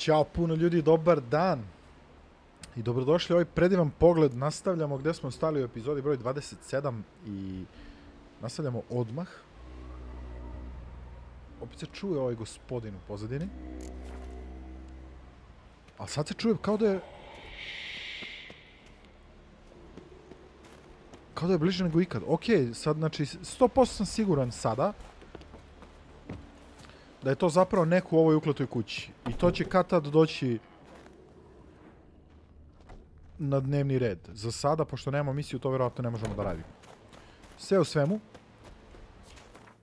Ćao puno ljudi, dobar dan. I dobrodošli u ovaj predivan pogled. Nastavljamo gdje smo stali u epizodi broj 27 i nastavljamo odmah. Opet se čuje ovaj gospodin u pozadini. Ali sad se čuje kao da je... Kao da je bliže nego ikad. Ok, sad znači 100% sam siguran sada da je to zapravo neko u ovoj ukletoj kući. I to će kad tad doći na dnevni red. Za sada, pošto nemamo misiju, to verovatno ne možemo da radimo. Sve u svemu.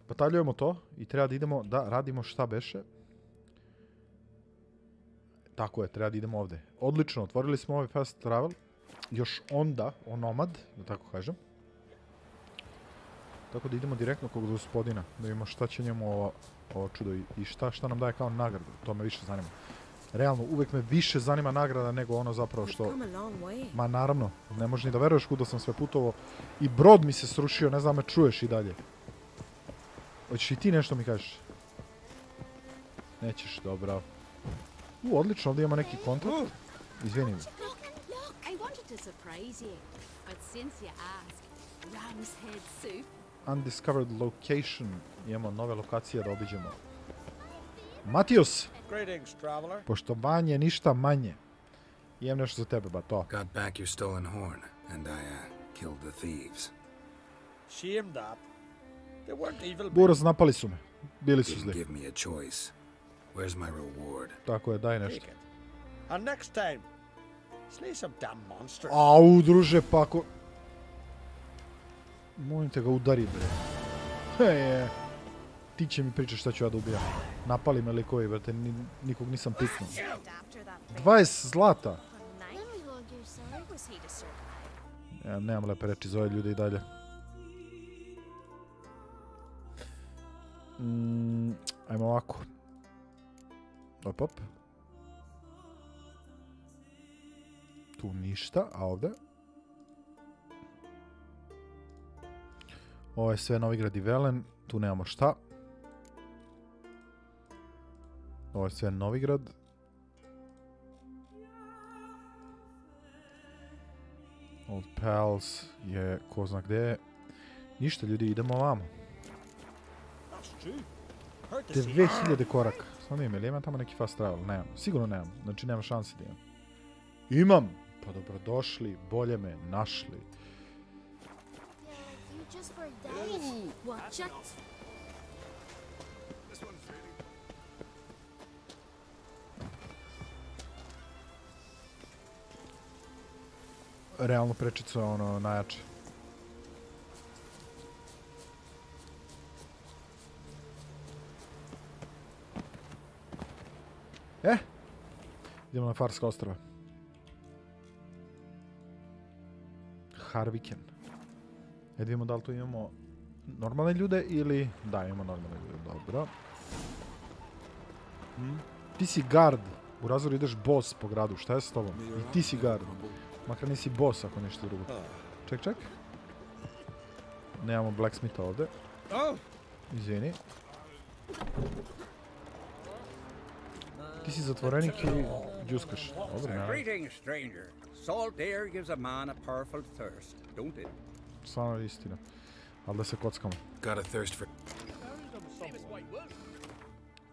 Bataljujemo to i treba da idemo da radimo šta beše. Tako je, treba da idemo ovde. Odlično, otvorili smo ovaj fast travel. Još onda, onomad, da tako kažem. Tako da idemo direktno kod gospodina. Da vidimo šta će njemu ovo čudo i šta nam daje kao nagradu. To me više zanima. Realno, uvek me više zanima nagrada nego ono zapravo što... Ma naravno, ne možeš ni da veruješ kuda sam sve putovo. I brod mi se srušio, ne znam me čuješ i dalje. Hoćeš i ti nešto mi kažeš? Nećeš, dobro. Odlično, ovdje imamo neki kontakt. Izvini mi. Undiscovered location. Imamo nove lokacije da obiđemo. Matius! Poštovanje, ništa manje. Imam nešto za tebe, ba to. Got back your stolen horn, and I killed the thieves. Buraz, napali su me. Bili su zli. Give me a choice. Where's my reward? Tako je, daj nešto. And next time, slay some damn monster. Au, druže, pa ako... Molim te ga udari, bre. Ti će mi pričati šta ću ja da ubijam. Napali me likovi, brate, nikog nisam piknuo. 20 zlata! Ja nemam lepe reči za ove ljude i dalje. Ajmo ovako. Op, op. Tu ništa, a ovdje? Ovo je sve Novigrad i Velen, tu nemamo šta. Ovo je sve Novigrad. Old Pals je ko zna gdje je. Ništa ljudi, idemo ovamo. 2000 koraka. Samo imam, ili imam tamo neki fast travel? Nemam, sigurno nemam. Znači nema šanse da imam. Imam! Pa dobrodošli, bolje me našli. Realno prečica ono najjače. Idemo na Farska ostrava. Harviken. Vidimo da li tu imamo normalne ljude ili... Da, imamo normalne ljude, dobro. Ti si guard. U razvoru ideš boss po gradu, šta je s tobom? I ti si guard. Makar nisi boss ako nešto drugo. Ček. Nemamo blacksmitha ovdje. Izvini. Ti si zatvorenik i džuskaš. Dobro, nema. Stvarno je istina. Ali da se kockamo.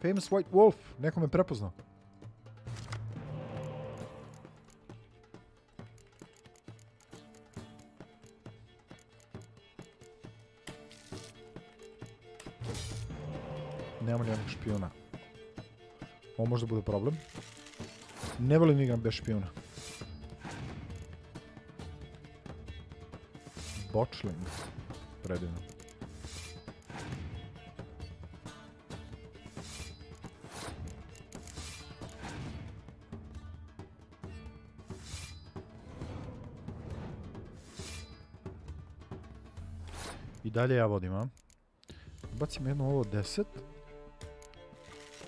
Famous White Wolf. Neko me prepoznao. Nemamo li jednog špijuna. Ovo možda bude problem. Ne volim igram bez špijuna. Bočling. Predivno. I dalje ja vodim, a? Bacim jedno ovo 10.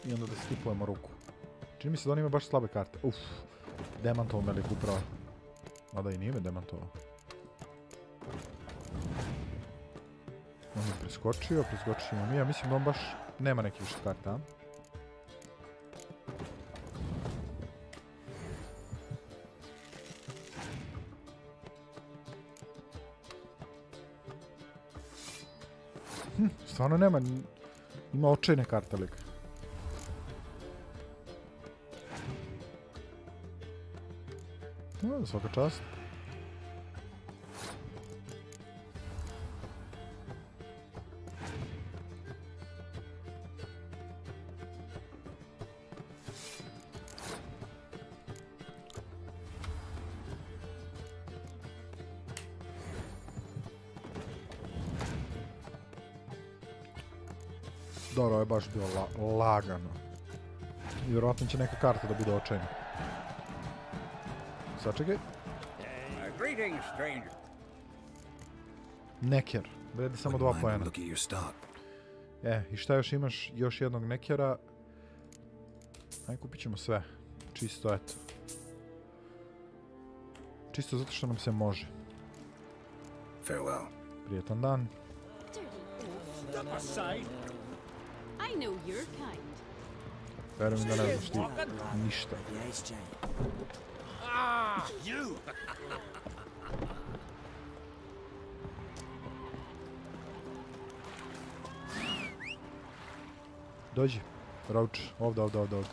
I onda da skipujemo ruku. Čini mi se da on ima baš slabe karte. Uff, demantovo me lik upravo. Mada i nije me demantovao. On je preskočio mi. Ja mislim da on baš nema neki više karta. Stvarno nema, ima očajne karte lik. No, svaka čast. Dobro, ovo je baš bilo lagano. I vjerovatno će neka karta da bude očajna. Sačekaj. Neker. Vredi samo 2 poena. I šta još imaš? Još jednog nekera. Ajde, kupit ćemo sve. Čisto, eto. Čisto zato što nam se može. Prijetan dan. Verujem da ne znaš ti ništa. Dođi, Roach, ovdje.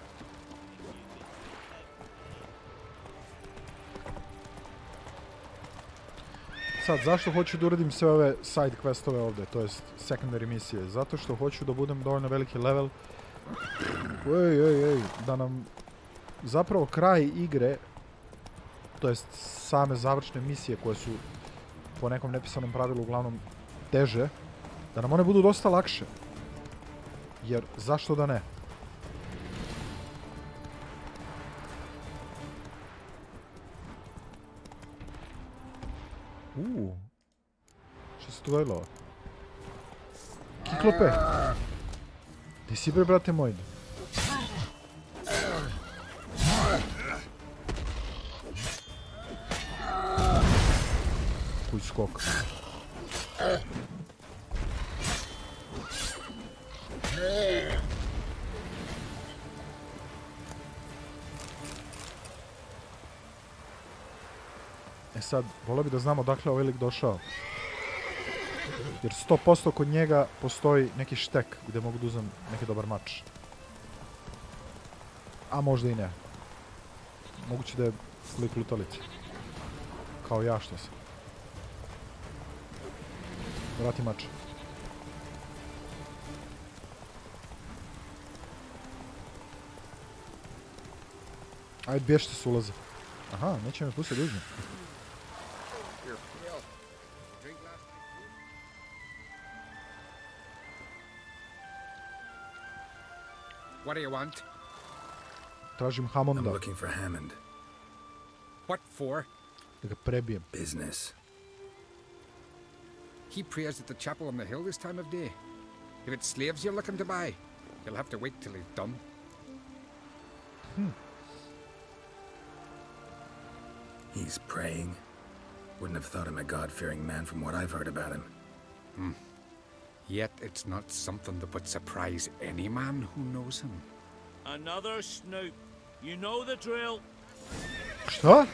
Sad, zašto hoću da uradim sve ove side questove ovdje, to jest secondary misije? Zato što hoću da budem dovoljno veliki level. Da nam zapravo kraj igre, to jest same završne misije koje su po nekom nepisanom pravilu uglavnom teže, da nam one budu dosta lakše. Jer zašto da ne? Što se tu dojelo? Kiklope! Gdje si bre, brate moj? Kuj skok. E sad, volio bi da znamo odakle ovaj lik došao. Jer 100% kod njega postoji neki štek gdje mogu da uzem neki dobar mač. A možda i ne. Moguće da je lik lutalica. Kao ja što sam. Vrati mač. Ajde, bježite s ulaza. Aha, neće me pustiti dužno. What do you want? Tražim Hammonda. I'm looking for Hammond. What for? Da ga prebijem. Business. He prays at the chapel on the hill this time of day. If it's slaves you're looking to buy, you'll have to wait till he's done. He's praying. Wouldn't have thought him a God-fearing man from what I've heard about him. Yet it's not something that would surprise any man who knows him. Another snoop. You know the drill. Šta?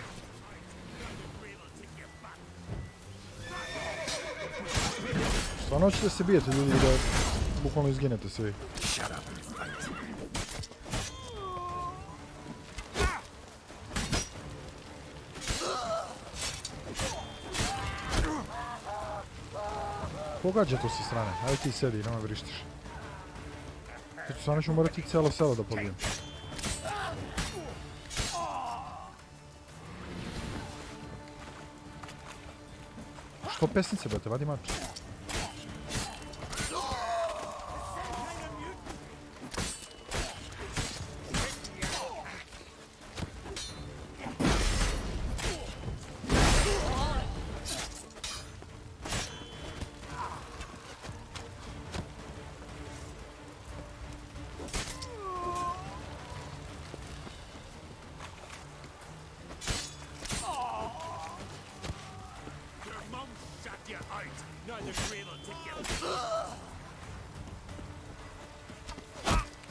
Stvarno ćete se bijete ljudi da bukvalno izginete svi. Pogađa to sa strane, ajde ti sedi, nemoj vrištiš. Stvarno ću morati cijelo selo da pobijem. Što pesnice, brate, vadi mač.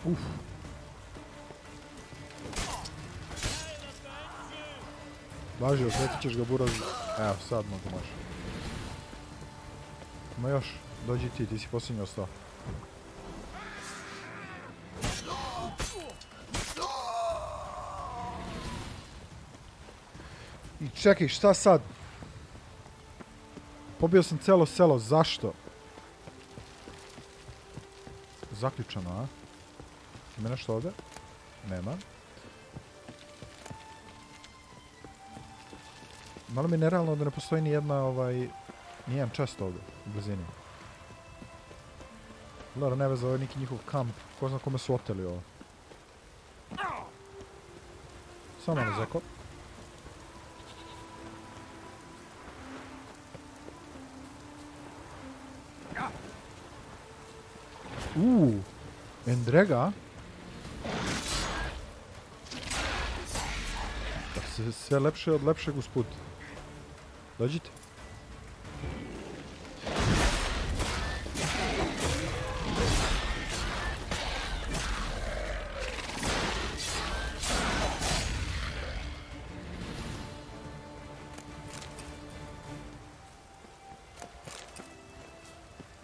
Uf. Važi, osjetit ćeš ga buraz. Evo, sad mogu maš. Ima još. Dođi ti si posljednji ostao. I čekaj, šta sad? Pobio sam celo selo, zašto? Zaključano, a? Ima nešto ovdje? Nema. Malo mi je nerealno da ne postoji nijedan čest ovdje u blizini. Dobro, ne veze, ovo je neki njihov kamp. Ko zna kome su oteli ovo. Samo malo zeko. Endrega. Sve lepše od lepšeg usput. Dođite.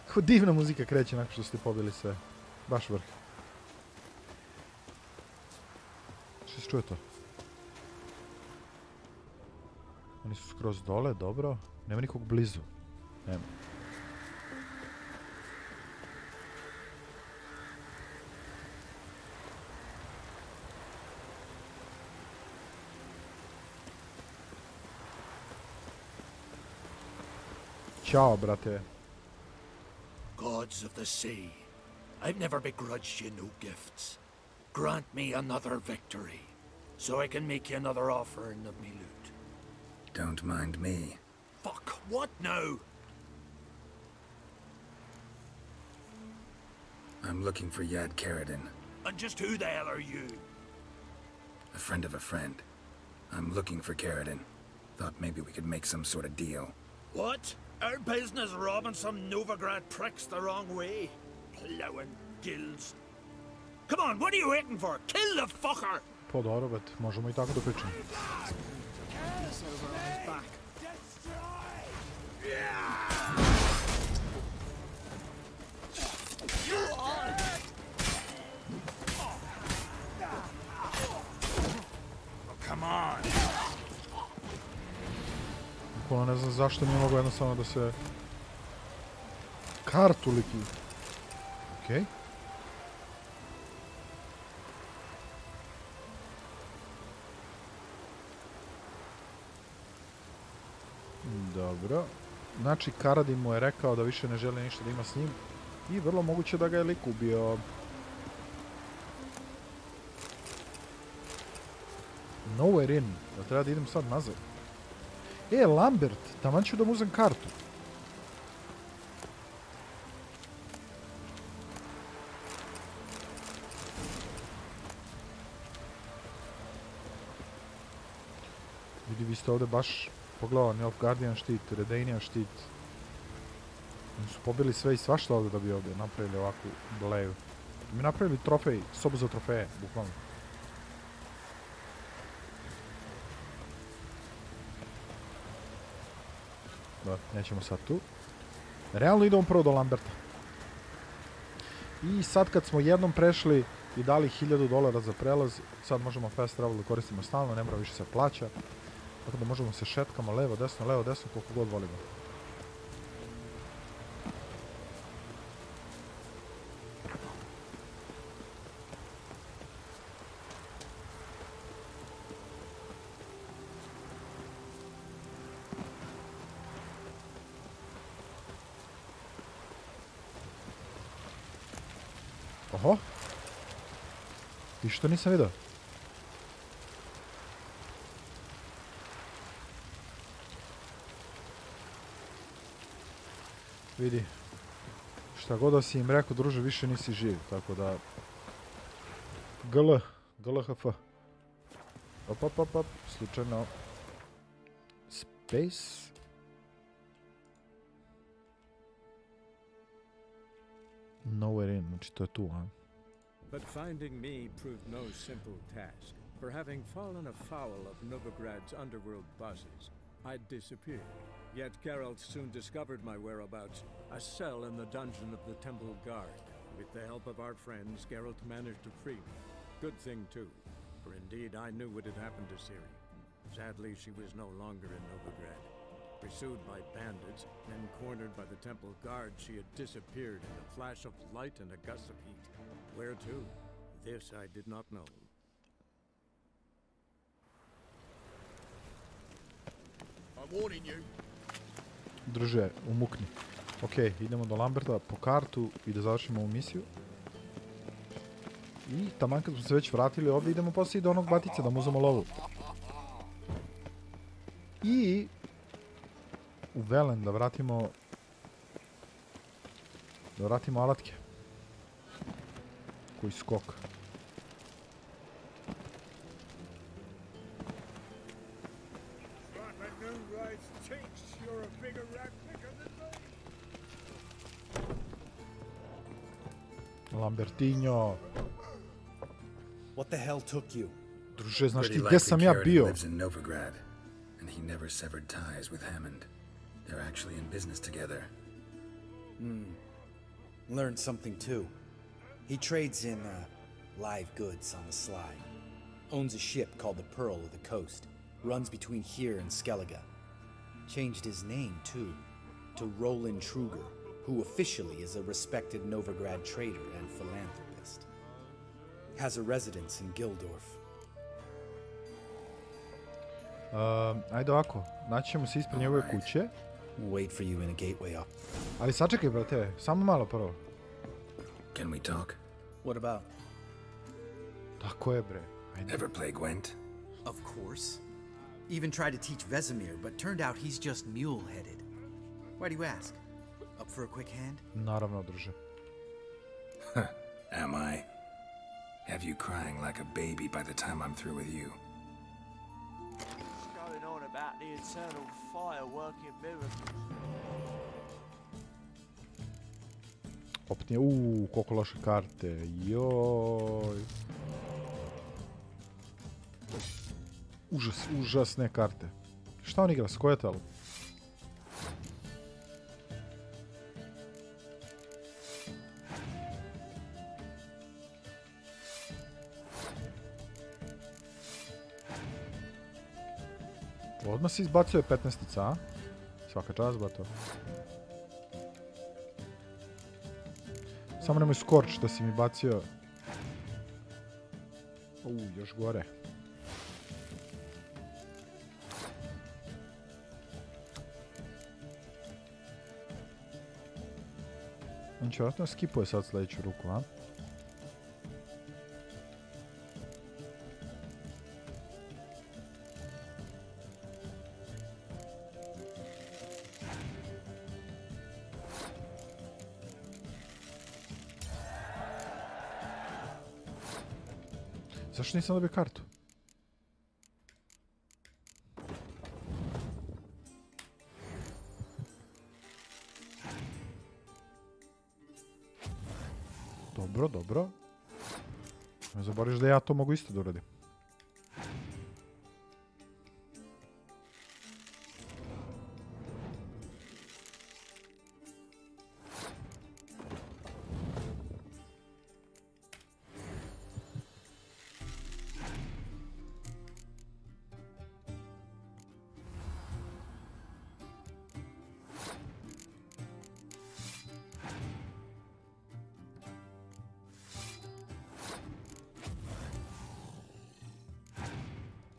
Kako divna muzika kreće nakon što ste pobili sve. Baš vrh. Što se čuje to? Oni su skroz dole, dobro. Nema nikog blizu. Nema. Ćao, brate. Gods of the sea, I've never begrudged you no gifts. Grant me another victory, so I can make you another offering of me loot. Don't mind me. Fuck, what now? I'm looking for Yad Karadin. And just who the hell are you? A friend of a friend. I'm looking for Karadin. Thought maybe we could make some sort of deal. What? Our business robbing some Novigrad pricks the wrong way? Plowing gills. Come on, what are you waiting for? Kill the fucker! Po dobro, bet, možemo I tako da pričamo. Come on! Ne znam zašto nije mogo jednostavno da se kartu liki. Okej. Dobro. Znači Karadin mu je rekao da više ne želi ništa da ima s njim. I vrlo moguće da ga je lik ubio. Nowhere in. Da treba da idem sad nazad. Lambert, taman ću da mu uzem kartu. Vidi, vi ste ovdje baš pogledali Nilfgaardian štit, Redanian štit. Oni su pobili sve I svašta ovdje da bi ovdje napravili ovakvu bleju. Mi napravili trofej, sobu za trofeje, bukvalno. Da, nećemo sad tu. Realno idemo prvo do Lamberta. I sad kad smo jednom prešli I dali $1000 za prelaz, sad možemo fast travel da koristimo stalno, ne mora više se plaća. Tako da možemo se šetkamo levo, desno, koliko god volimo. Oho. I što nisam vidio? Vidi. Šta god da si im rekao, druže, više nisi živ, tako da... GLHF. Op, slučajno... Space... Nowhere in, znači to je tu, a? But finding me proved no simple task. For having fallen afoul of Novigrad's underworld bosses, I'd disappeared, Yet Geralt soon discovered my whereabouts, a cell in the dungeon of the Temple Guard. With the help of our friends, Geralt managed to free me. Good thing, too, for indeed I knew what had happened to Ciri. Sadly, she was no longer in Novigrad. Pursued by bandits, then cornered by the Temple Guard, she had disappeared in a flash of light and a gust of heat. Where to? This I did not know. I'm warning you. Druže, umukni. Ok, idemo do Lamberta po kartu i da završimo ovu misiju. I taman kad smo se već vratili ovdje, idemo poslije do onog batice da mu uzemo lovu. I u Velen da vratimo alatke. Koji skok. Lambertinho. What the hell took you? Druže, znaš ti gdje sam ja bio? Lives in Novigrad, and he never severed ties with Hammond. They're actually in business together. Learned something too. He trades in live goods on the sly. Owns a ship called the Pearl of the Coast. Runs between here and Skellige. Changed his name too, to Roland Truger, who officially is a respected Novigrad trader and philanthropist. Has a residence in Gildorf. Ajde ovako, naći ćemo se ispred njegove kuće. Wait for you in a gateway up. Ali sačekaj, brate, samo malo prvo. Can we talk? What about? Tako je, bre. Ajde. Ever play Gwent? Of course. Even tried to teach Vesemir, but turned out he's just mule-headed. Why do you ask? Up for a quick hand? Naravno, druže. Am I? Have you crying like a baby by the time I'm through with you? Going on about the eternal fire working miracles. Opet nije, koliko loše karte, joj. Užasne karte. Šta on igra, Skojetel? Odmah se izbacuje 15-ica, a? Svaka čast, bato. Samo nemoj Skorč da si mi bacio. Još gore. On će vratno skipuje sad sljedeću ruku, a? Zašto nisam dobio kartu? Dobro, dobro. Ne zaboraviš da ja to mogu isto da uradim.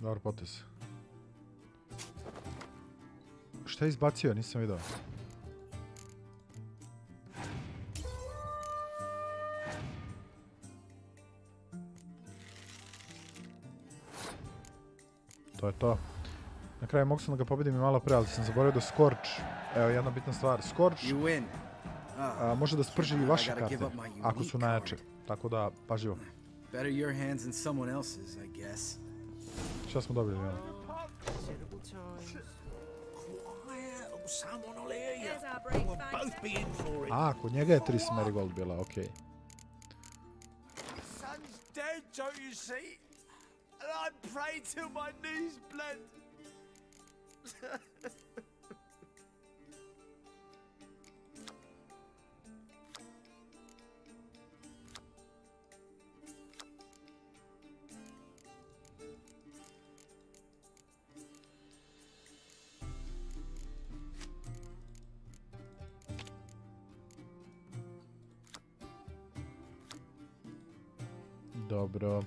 Dobar potez. Šta je izbacio? Nisam vidio. To je to. Na kraju mogu sam da ga pobedim i malo pre, ali sam zaboravio da Skorč... Evo jedna bitna stvar. Skorč može da sprži i vaše karte, ako su najjače. Tako da, pažljivo. Better your hands than someone else's, I guess. Šta smo dobili, ja? A, kod njega je 3 Marigold bila, okej. Son's dead, don't you see? And I prayed till my knees bled. Dobro.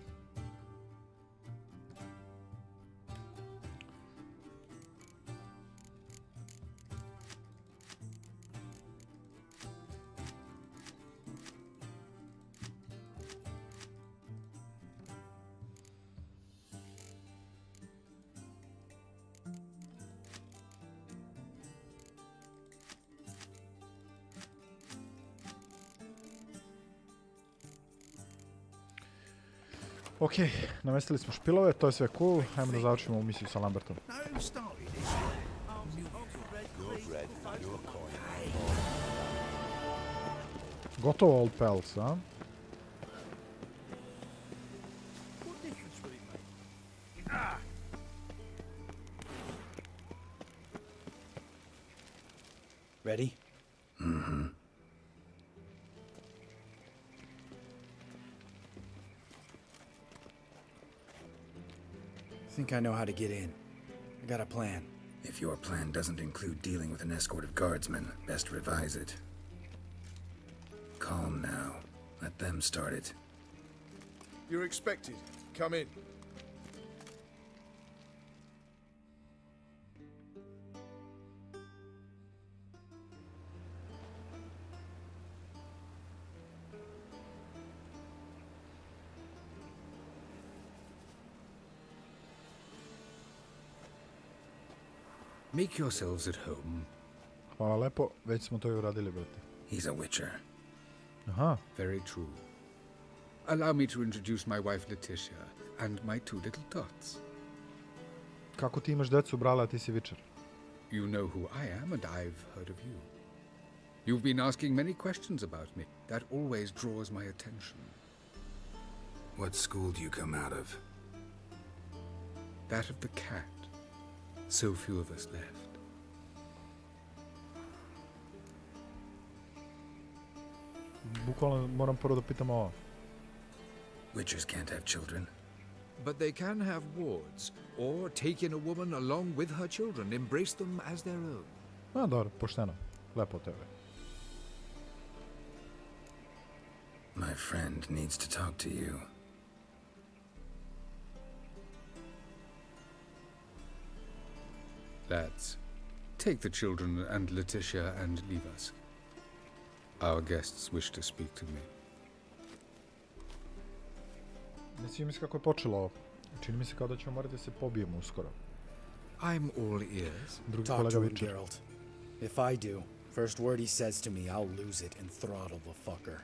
Ok, namestili smo špilove, to je sve cool. Ajmo da završimo u misiju sa Lambertom. Gotovo Old Pals, a? Ready? Mm-hmm. I think I know how to get in. I got a plan. If your plan doesn't include dealing with an escort of guardsmen, best revise it. Calm now. Let them start it. You're expected. Come in. Make yourselves at home. Hvala lepo, već smo to i uradili, brate. He's a witcher. Aha. Very true. Allow me to introduce my wife Letitia and my 2 little tots. Kako ti imaš decu, brale, a ti si vičer? You know who I am and I've heard of you. You've been asking many questions about me. That always draws my attention. What school do you come out of? That of the cat. So few of us left. Bukvalno moram prvo da pitam ovo. Witchers can't have children. But they can have wards, or take in a woman along with her children, embrace them as their own. A, dobro, pošteno. Lepo od tebe. My friend needs to talk to you. Lads, take the children and Letitia and leave us. Our guests wish to speak to me. Ne sviđa mi se kako je počelo ovo. Čini mi se kao da ćemo morati da se pobijemo uskoro. I'm all ears. Drugi Talk kolega to him, viče. Geralt. If I do, first word he says to me, I'll lose it and throttle the fucker.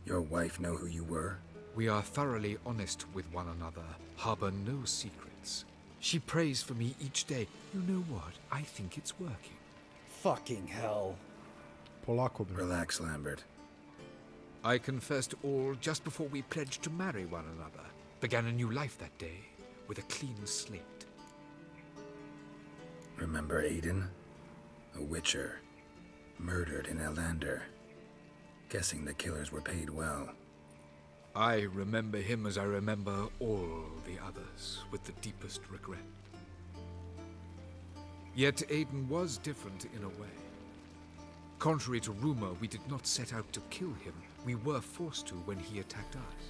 Your wife know who you were? We are thoroughly honest with one another, harbor no secrets. She prays for me each day. You know what? I think it's working. Fucking hell. Polako, bre. Relax, Lambert. I confessed all just before we pledged to marry one another. Began a new life that day, with a clean slate. Remember Aiden? A witcher. Murdered in Elander. Guessing the killers were paid well. I remember him as I remember all the others, with the deepest regret. Yet Aiden was different in a way. Contrary to rumor, we did not set out to kill him. We were forced to when he attacked us.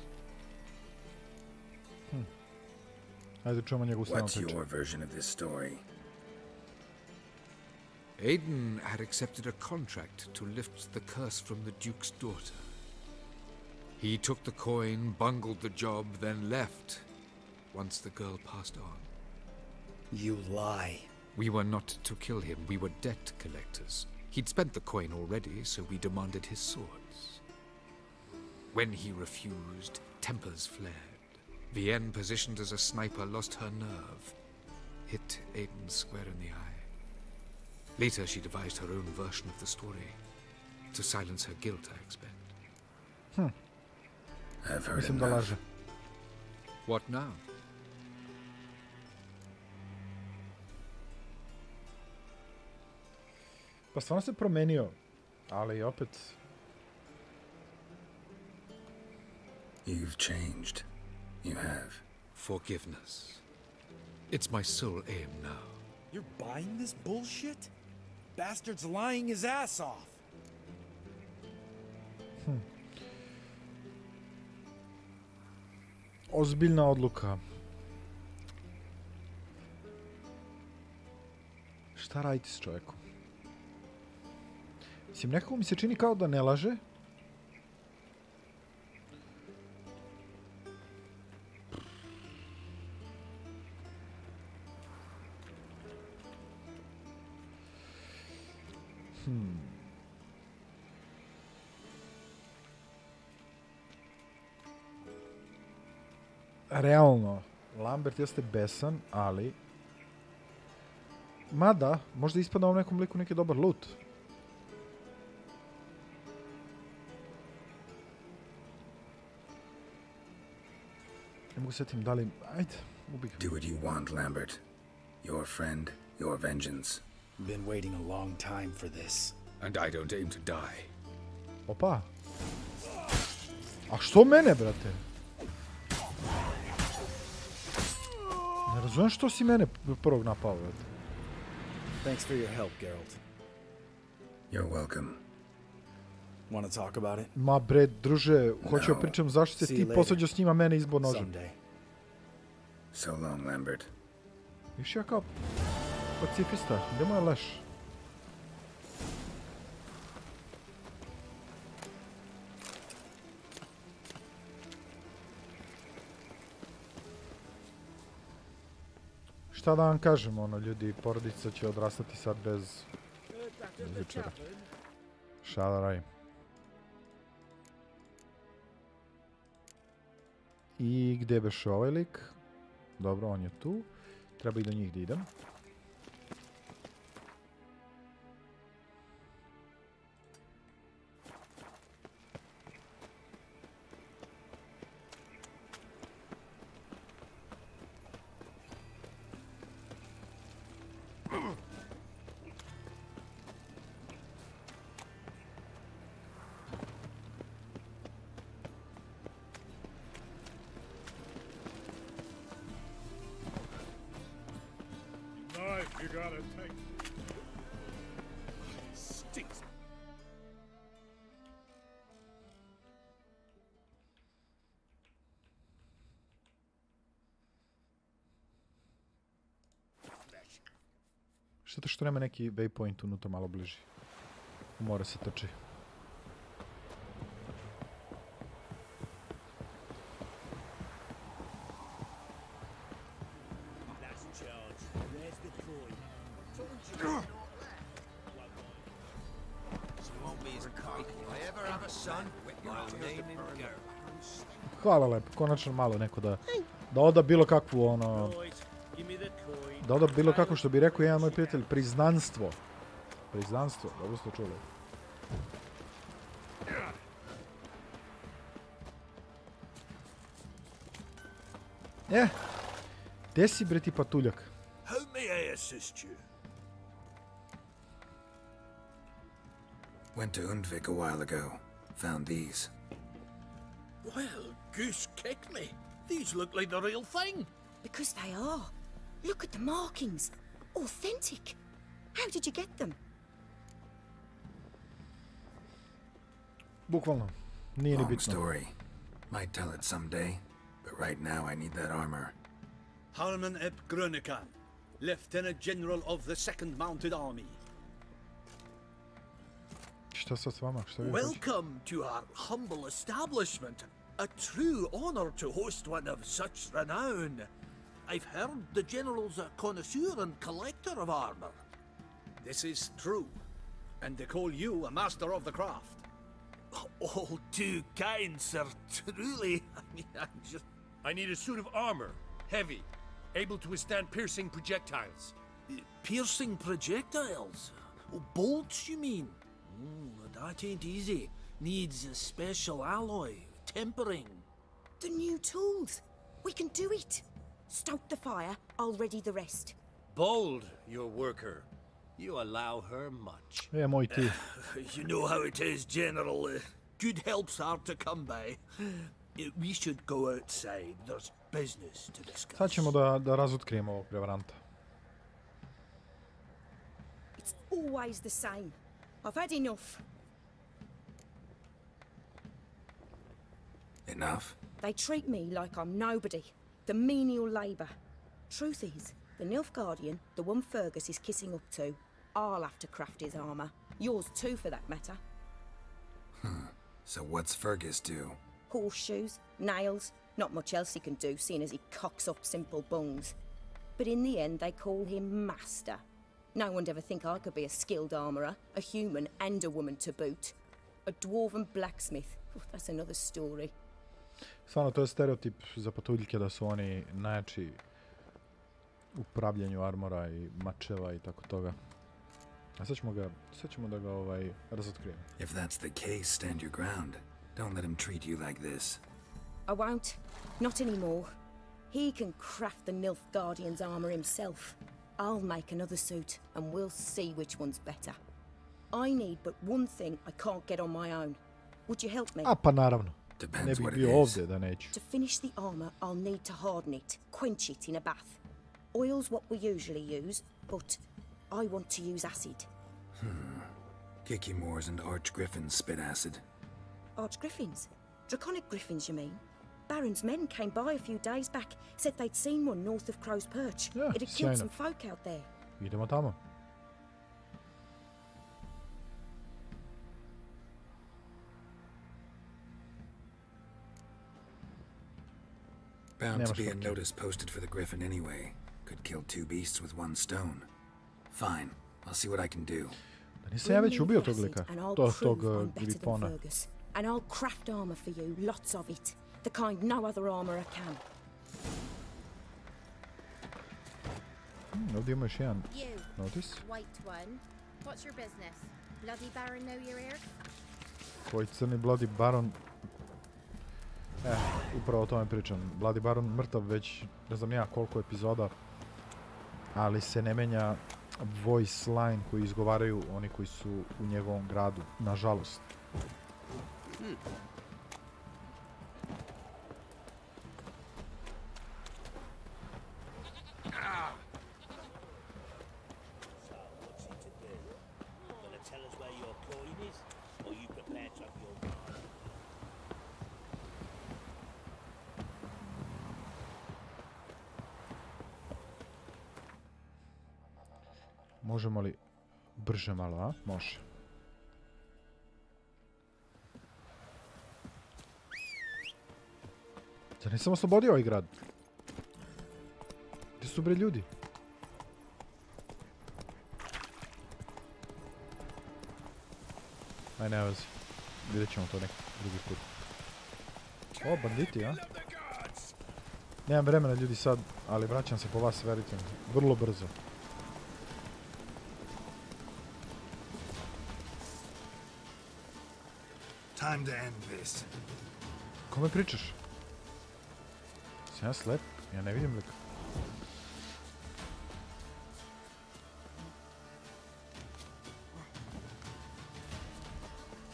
Ajde čujemo njegovu stranu What's priče. your version of this story? Aiden had accepted a contract to lift the curse from the Duke's daughter. He took the coin, bungled the job, then left once the girl passed on. You lie. We were not to kill him. We were debt collectors. He'd spent the coin already, so we demanded his swords. When he refused, tempers flared. Vienne, positioned as a sniper, lost her nerve. Hit Aiden square in the eye. Later, she devised her own version of the story. To silence her guilt, I expect. I've heard Mislim da enough. laže. What now? Pa stvarno se promenio, ali opet... You've changed. You have. Forgiveness. It's my sole aim now. You're buying this bullshit? Bastard's lying his ass off. Ozbiljna odluka. Šta raditi s čovjekom? Mislim, nekako mi se čini kao da ne laže. Realno, Lambert jeste besan, ali... Mada, možda ispada ovom nekom liku neki dobar loot. Ne mogu sjetim da li... Ajde, ubih. Do what you want, Lambert. Your friend, your vengeance. Been waiting a long time for this. And I don't aim to die. Opa. A što mene, brate? Ne razumijem što si mene prvog napao, brate. Thanks for your help, Geralt. You're welcome. Want to talk about it? Ma bre, druže, hoću pričam zašto se ti posvađao s njima mene izbor nožem. Someday. So long, Lambert. Viš ja kao pacifista, gdje mu je leš? Šta da vam kažem, ono, ljudi, porodica će odrastati sad bez večera. Šta da radim? I gdje beš ovaj lik? Dobro, on je tu. Treba i do njih da idem. You gotta take... Stinks. Šteta što nema neki waypoint unutra malo bliži. Mora se trči. Hvala lepo, konačno malo neko da oda bilo kakvu ono... Da oda bilo kako što bi rekao jedan moj prijatelj, priznanstvo. Priznanstvo, dobro ste čuli. Gdje si bre ti patuljak? How may I assist you? Went to Undvik a while ago. Found these. Well, goose kick me. These look like the real thing. Because they are. Look at the markings. Authentic. How did you get them? Bukvalno. Nije ni Long bitno. story. Might tell it someday, but right now I need that armor. Harman eb Grönekan, Lieutenant General of the 2nd Mounted Army. Šta sad s vama? Šta vi hoćete? Welcome to our humble establishment. A true honor to host one of such renown. I've heard the General's a connoisseur and collector of armor. This is true, and they call you a master of the craft. All too kind, sir. Truly. I mean, I need a suit of armor. Heavy. Able to withstand piercing projectiles. Piercing projectiles? Oh, bolts, you mean? That ain't easy. Needs a special alloy. Tempering. The new tools. We can do it. Stoke the fire, I'll ready the rest. Bold, your worker. You allow her much. Moj ti. You know how it is, General. Good help's hard to come by. We should go outside. There's business to discuss. Sad ćemo da razotkrijemo ovog prevaranta. It's always the same. I've had enough. Enough? They treat me like I'm nobody. The menial labour. Truth is, the Nilfgaardian, the one Fergus is kissing up to, I'll have to craft his armour. Yours too, for that matter. So what's Fergus do? Horseshoes, nails, not much else he can do, seeing as he cocks up simple bones. But in the end, they call him Master. No one'd ever think I could be a skilled armourer, a human and a woman to boot. A dwarven blacksmith. That's another story. Stvarno, to je stereotip za patuljke da su oni najjači u pravljenju armora i mačeva i tako toga. A sad ćemo da ga razotkrijemo. If that's the case, stand your ground. Don't let him treat you like this. I won't. Not anymore. He can craft the Nilfgaardian's armour himself. I'll make another suit, and we'll see which one's better. I need but one thing I can't get on my own. Would you help me? A pa naravno. Ne Depends bih what it bio is. ovdje da neću. To finish the armour, I'll need to harden it, quench it in a bath. Oil's what we usually use, but I want to use acid. Kicky-moors and arch-griffins spit acid. Arch-griffins? Draconic griffins, you mean? Baron's men came by a few days back, said they'd seen one north of Crow's Perch. Ja, It had sjajno. killed some folk out there. Idemo tamo. Bound to be a škoke. notice posted for the griffin anyway. Could kill two beasts with one stone. Fine, I'll see what I can do. Da nisam ja već ubio tog lika. And I'll Tog prove I'm better than grifona. Fergus. And I'll craft armour for you, lots of it. The kind no other armourer can. Ovdje ima još jedan You, notis. white one. What's your business? Bloody Baron know you're here? Tvoj crni Bloody Baron. Upravo o tome pričam. Bloody Baron mrtav već ne znam ja koliko epizoda. Ali se ne menja voice line koji izgovaraju oni koji su u njegovom gradu. Nažalost. Možemo li brže malo, a? Može. Zar nisam oslobodio ovaj grad? Gdje su bre ljudi? Aj, ne vezi. Vidjet ćemo to neki drugi put. O, banditi, a? Nemam vremena ljudi sad, ali vraćam se po vas, verite mi. Vrlo brzo. Time to end this. Kome pričaš? Sam ja slep? Ja ne vidim lika.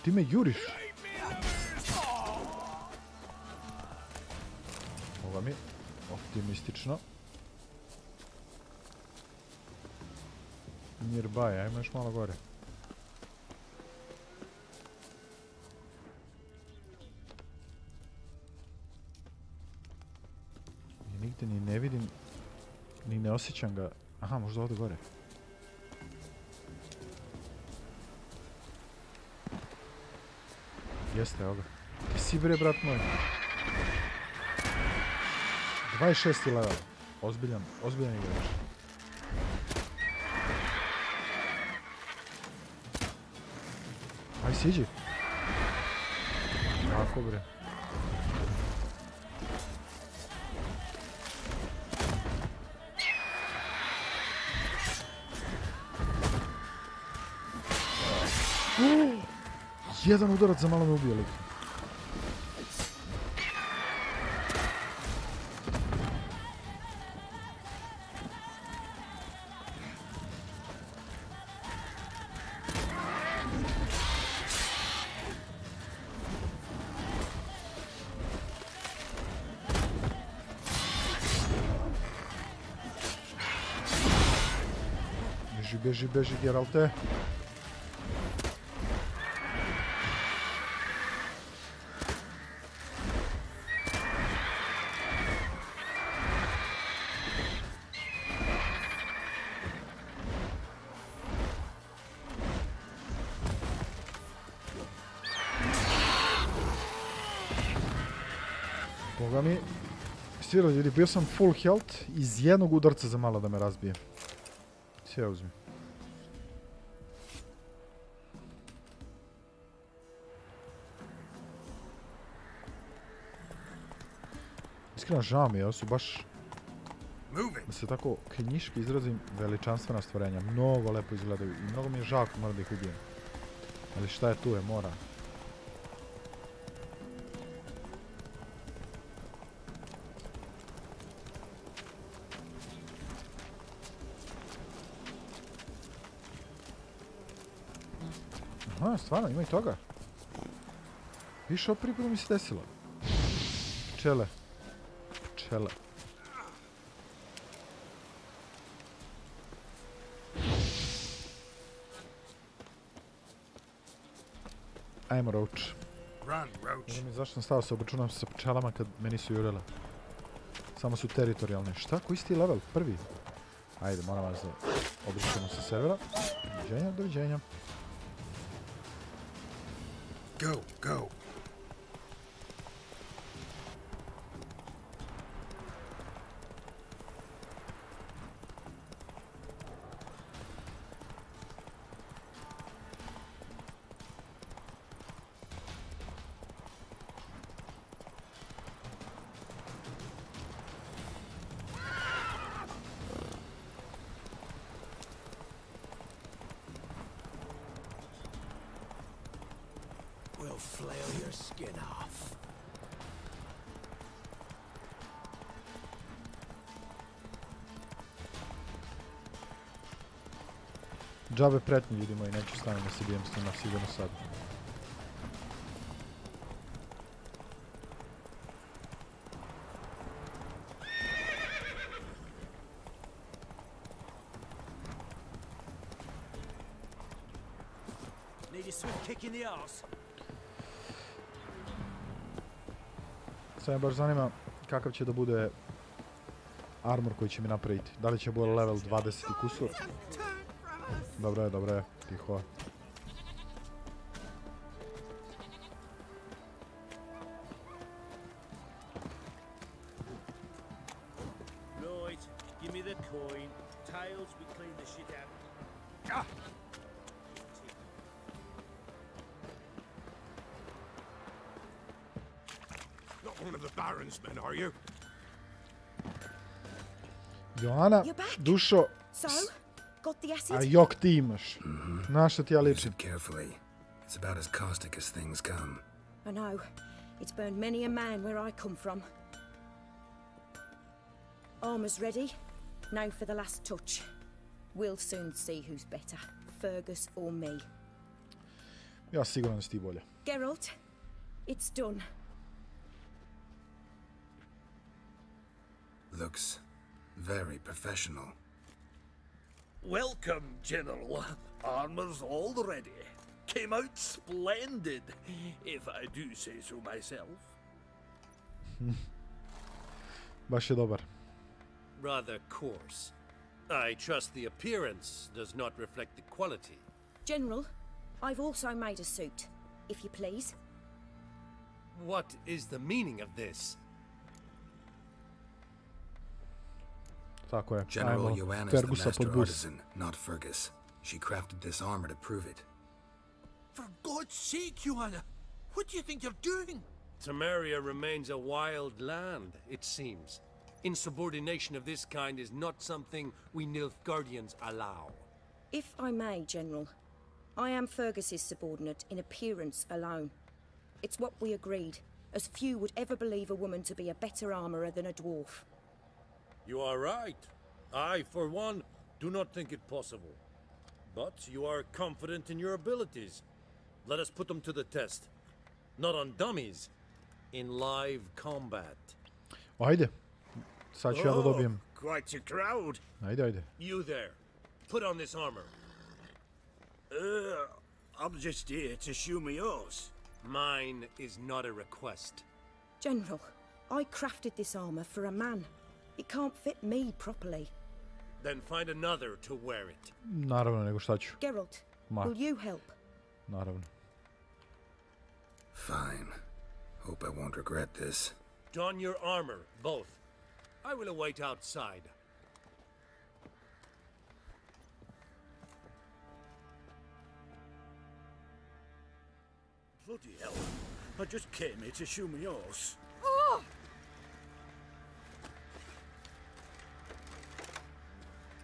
Ti me juriš. Ovo mi je optimistično. Nearby, ajmo još malo gore. Nigdje ni ne vidim, ni ne osjećam ga. Aha, možda ovdje gore. Jeste, evo ga. Ti si bre, brat moj. 26. level. Ozbiljan igrač. Aj, siđi. Tako bre. Jedan udarac za malo me ubio lik. Beži, Geralte. Boga mi. Svirali ljudi, bio sam full health iz jednog udarca za malo da me razbije. Sve uzmi. Iskreno žao mi je, ovo su baš, da se tako knjiški izrazim, veličanstvena stvorenja. Mnogo lepo izgledaju i mnogo mi je žao kad moram da ih ubijem. Ali šta je tu je, mora. Aha, stvarno, ima i toga. Više ovo prije puta mi se desilo. Pčele. Pčele. Ajmo, Roach. Ne znam mi zašto sam stao se obračunam sa pčelama kad meni su jurele. Samo su teritorijalne. Šta? Koji si ti level? Prvi? Ajde, moram vas da obrišemo sa servera. Doviđenja, doviđenja. Go, go. Flail your skin off. Džabe pretnji vidimo i neću staviti da se bijem s njima sigurno sad. Need a swift kick in the arse. Sad me baš zanima kakav će da bude armor koji će mi napraviti. Da li će bude level 20 i kusur? Dobro je, tiho. Right, give me the coin. Tails, we clean the shit out. One of the Baron's men, are you? Joana, dušo, a jok ti imaš. Na što ti ja ličim? Carefully. It's about as caustic as things come. I know. It's burned many a man where I come from. Armor's ready. Now for the last touch. We'll soon see who's better, Fergus or me. Ja siguran da si ti bolje. Geralt, it's done. Looks very professional. Welcome, General. Armor's all ready. Came out splendid, if I do say so myself. Baš je dobar. Rather coarse. I trust the appearance does not reflect the quality. General, I've also made a suit, if you please. What is the meaning of this? Tako je. General Joanna's the master artisan, not Fergus. She crafted this armor to prove it. For God's sake, Joanna! What do you think you're doing? Temeria remains a wild land, it seems. Insubordination of this kind is not something we Nilfgaardians allow. If I may, General, I am Fergus's subordinate in appearance alone. It's what we agreed, as few would ever believe a woman to be a better armourer than a dwarf. You are right. I, for one, do not think it possible. But you are confident in your abilities. Let us put them to the test. Not on dummies, in live combat. Ajde. Sad ću ja da dobijem. Quite a crowd. Ajde. You there. Put on this armor. I'm just here to show me yours. Mine is not a request. General, I crafted this armour for a man. It can't fit me properly. Then find another to wear it. Naravno, nego šta ću. Geralt, will you help? Naravno. Fine. Hope I won't regret this. Don your armor, both. I will await outside. Bloody hell. I just came here to shoe my horse. Oh!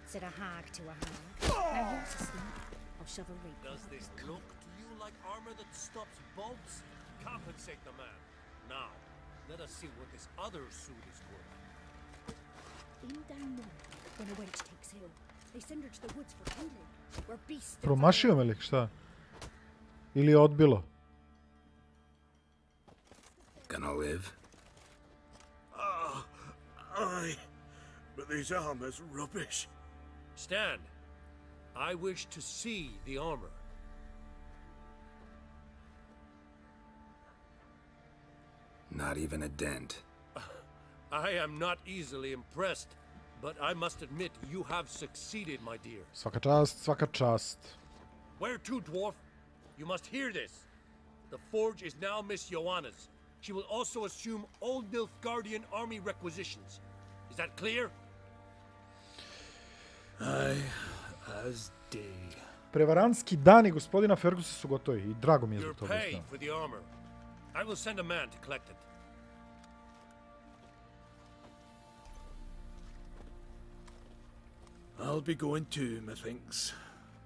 Said a hag to a hag. Now here's a sleep. I'll shove a reap. Does this look to you like armor that stops bolts? Compensate the man. Now, let us see what this other suit is worth. In down there, when a wench takes ill, they send her to the woods for healing, where beasts... Promašio me li, šta? Ili je odbilo? Gonna live? Aye. But these armor's rubbish. Stand. I wish to see the armor. Not even a dent. I am not easily impressed, but I must admit you have succeeded, my dear. Svaka čast, svaka čast. Where to, dwarf? You must hear this. The forge is now Miss Joanna's. She will also assume Old Nilfgaardian army requisitions. Is that clear? Aye, as day. Prevarantski dani gospodina Fergusa su gotovi i drago mi je Your zbog toga. pay for the armor. I will send a man to collect it. I'll be going too, methinks.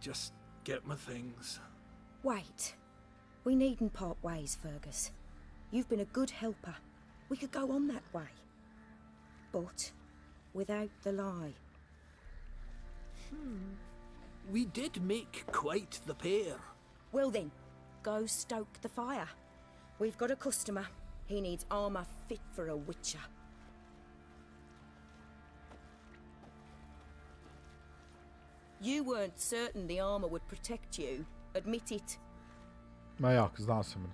Just get my things. Wait. We needn't part ways, Fergus. You've been a good helper. We could go on that way. But without the lie. We did make quite the pair. Well then, go stoke the fire. We've got a customer. He needs armor fit for a witcher. You weren't certain the armor would protect you. Admit it. Ma jak, znao sam.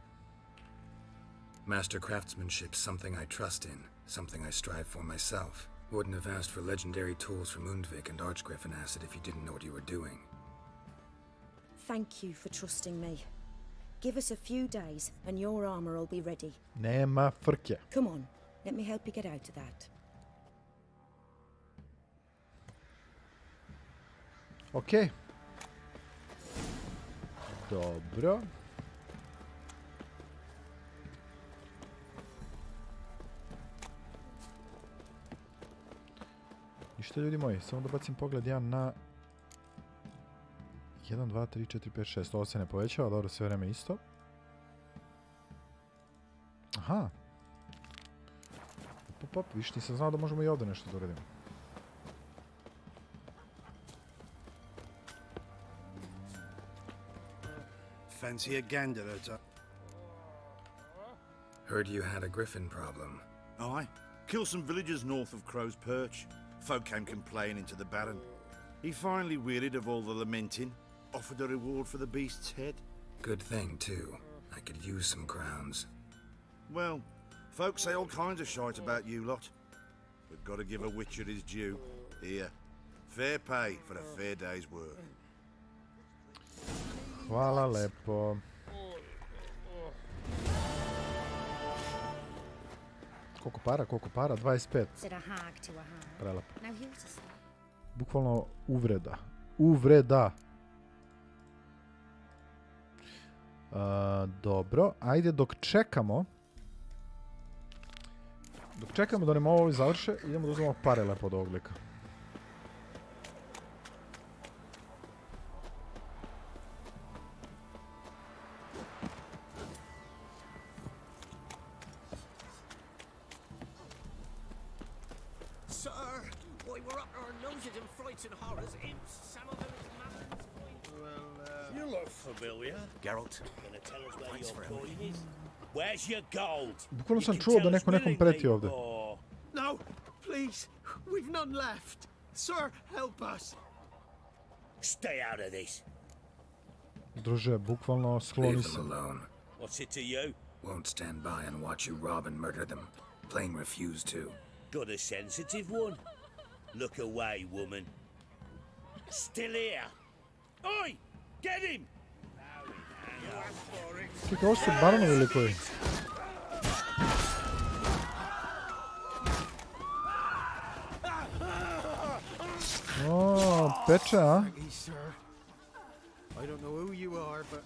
Master craftsmanship's something I trust in, something I strive for myself. Wouldn't have asked for legendary tools from Undvik and Archgriffin Acid if you didn't know what you were doing. Thank you for trusting me. Give us a few days and your armor will be ready. Nema frke. Come on, let me help you get out of that. Okej. Dobro. Ništa ljudi moji, samo da bacim pogled ja na 1, 2, 3, 4, 5, 6. Ovo se ne povećava, dobro, sve vreme isto. Aha. Pop, viš, nisam znao da možemo i ovdje nešto da uradimo. Fancy a gander at a... Heard you had a griffin problem. Aye. Killed some villagers north of Crow's Perch. Folk came complaining to the Baron. He finally wearied of all the lamenting, offered a reward for the beast's head. Good thing, too. I could use some crowns. Well, folks say all kinds of shite about you lot. But gotta give a witcher his due. Here, fair pay for a fair day's work. Hvala lepo. Koliko para? 25. Prelepo. Bukvalno uvreda. Uvreda. Dobro, ajde dok čekamo. Dok čekamo da nam ovo završe, idemo da uzmemo pare lepo od ovog lika. Bukvalno sam čuo da neko nekom preti ovdje. No, please, we've none left. Sir, help us. Stay out of this. Druže, bukvalno skloni se. Leave them alone. What's it to you? Won't stand by and watch you rob and murder them. Plain refuse to. Got a sensitive one? Look away, woman. Still here. Oi! Get him! Čekaj, ovo su baronovi likovi. peče, a? I don't know who you are, but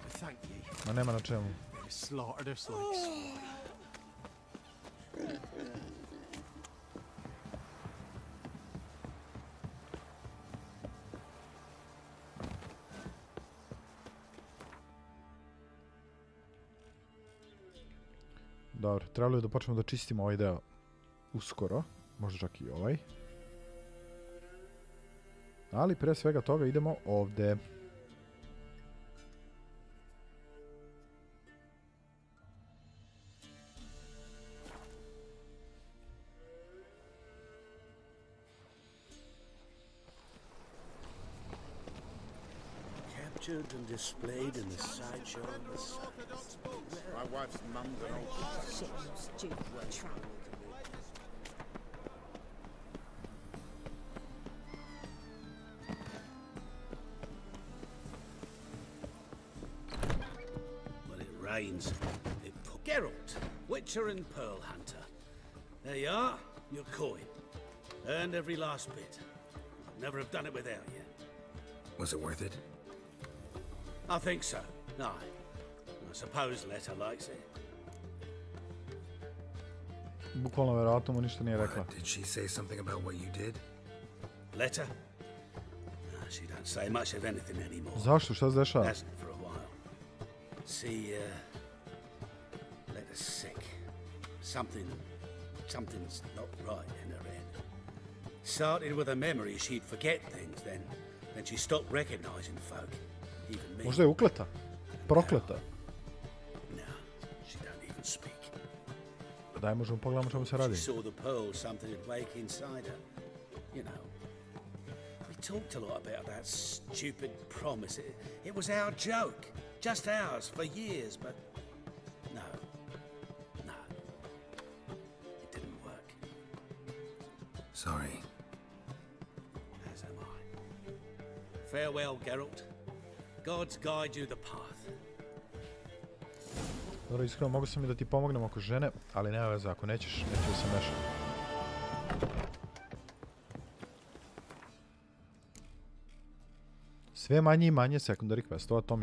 thank you. Ma nema na čemu. You slaughtered us like. Dobro, trebalo je da počnemo da čistimo ovaj deo uskoro, možda čak i ovaj. Ali pre svega toga idemo ovde. Captured and displayed in the sideshow of the sun. My wife's mum's an old Shit, stupid tramp. When it rains, it Geralt, Witcher and Pearl Hunter. There you are, your coin. Earned every last bit. I'd never have done it without you. Was it worth it? I think so. Aye. I suppose Letta likes it. Bukvalno verovatno mu ništa nije rekla. Did she say something about what you did? Letta? No, she don't say much of anything anymore. Zašto? Šta se dešava? Hasn't for a while. See, Letta's sick. Something's not right in her head. Started with a memory she'd forget things, then she stopped recognizing folk. Even me. Možda je ukleta. Prokleta. No, she don't even speak. Daj, možemo pogledamo čemu se radi. She saw the pearl, something had wake inside her. You know, we talked a lot about that stupid promise. It was our joke. Just ours for years, but no. It didn't work. Sorry. As am I. Farewell, Geralt. Gods guide you the path. Dobro, iskreno, mogu sam i da ti pomognem oko žene, ali nema veze, ako nećeš, neću da se mešam. Sve manje i manje secondary questova, to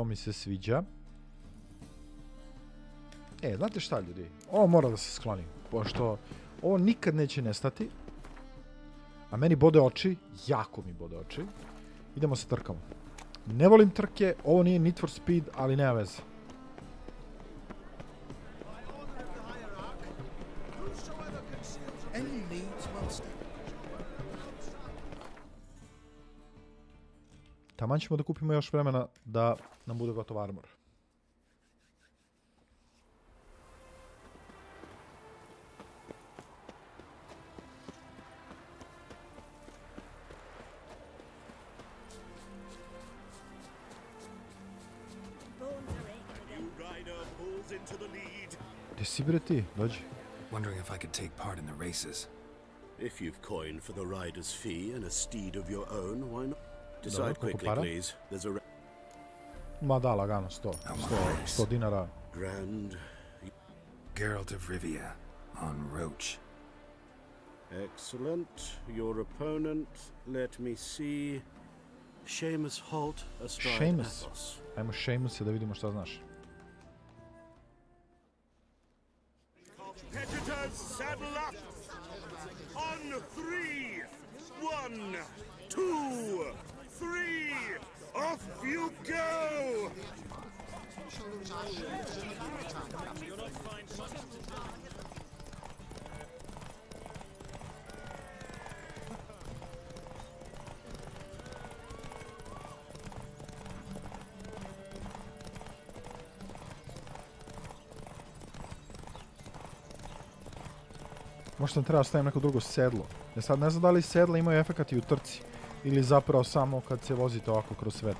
mi se sviđa, znate šta, ljudi? Ovo mora da se skloni, pošto ovo nikad neće nestati, a meni bode oči, jako mi bode oči. Idemo se trkamo. Ne volim trke, ovo nije Need for Speed, ali nema veze. Taman ćemo da kupimo još vremena da nam bude gotov armor. Gdje si bre ti? Dođi. Wondering if I could take part in the races. If you've coined for the rider's fee and a steed of your own, why not? Decide quickly, please. There's a... Ma da, lagano, 100 dinara. Grand... Geralt of Rivia, on Roach. Excellent. Your opponent, let me see... Seamus Holt, astride Athos. Ajmo Seamus da vidimo šta znaš. Competitors, saddle up! On 3! 1, 2, 3! Off you go! Možda treba stavim neko drugo sedlo. Ja sad ne znam da li sedla imaju efekat i u trci. Ili zapravo samo kad se vozite ovako kroz svet.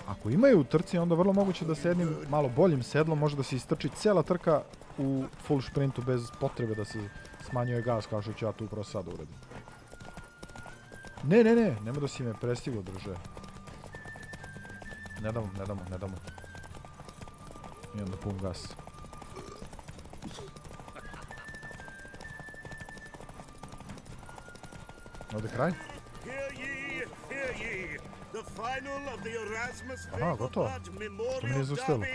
Ako imaju u trci, onda vrlo moguće da se jednim malo boljim sedlom može da se istrči cela trka u full sprintu bez potrebe da se smanjuje gas kao što ću ja tu upravo sad uradim. Ne, nema da si me prestiglo, drže. Ne damo. Imam da pun gas. ovdje kraj? Aha, gotovo. Što mi nije zaustavilo?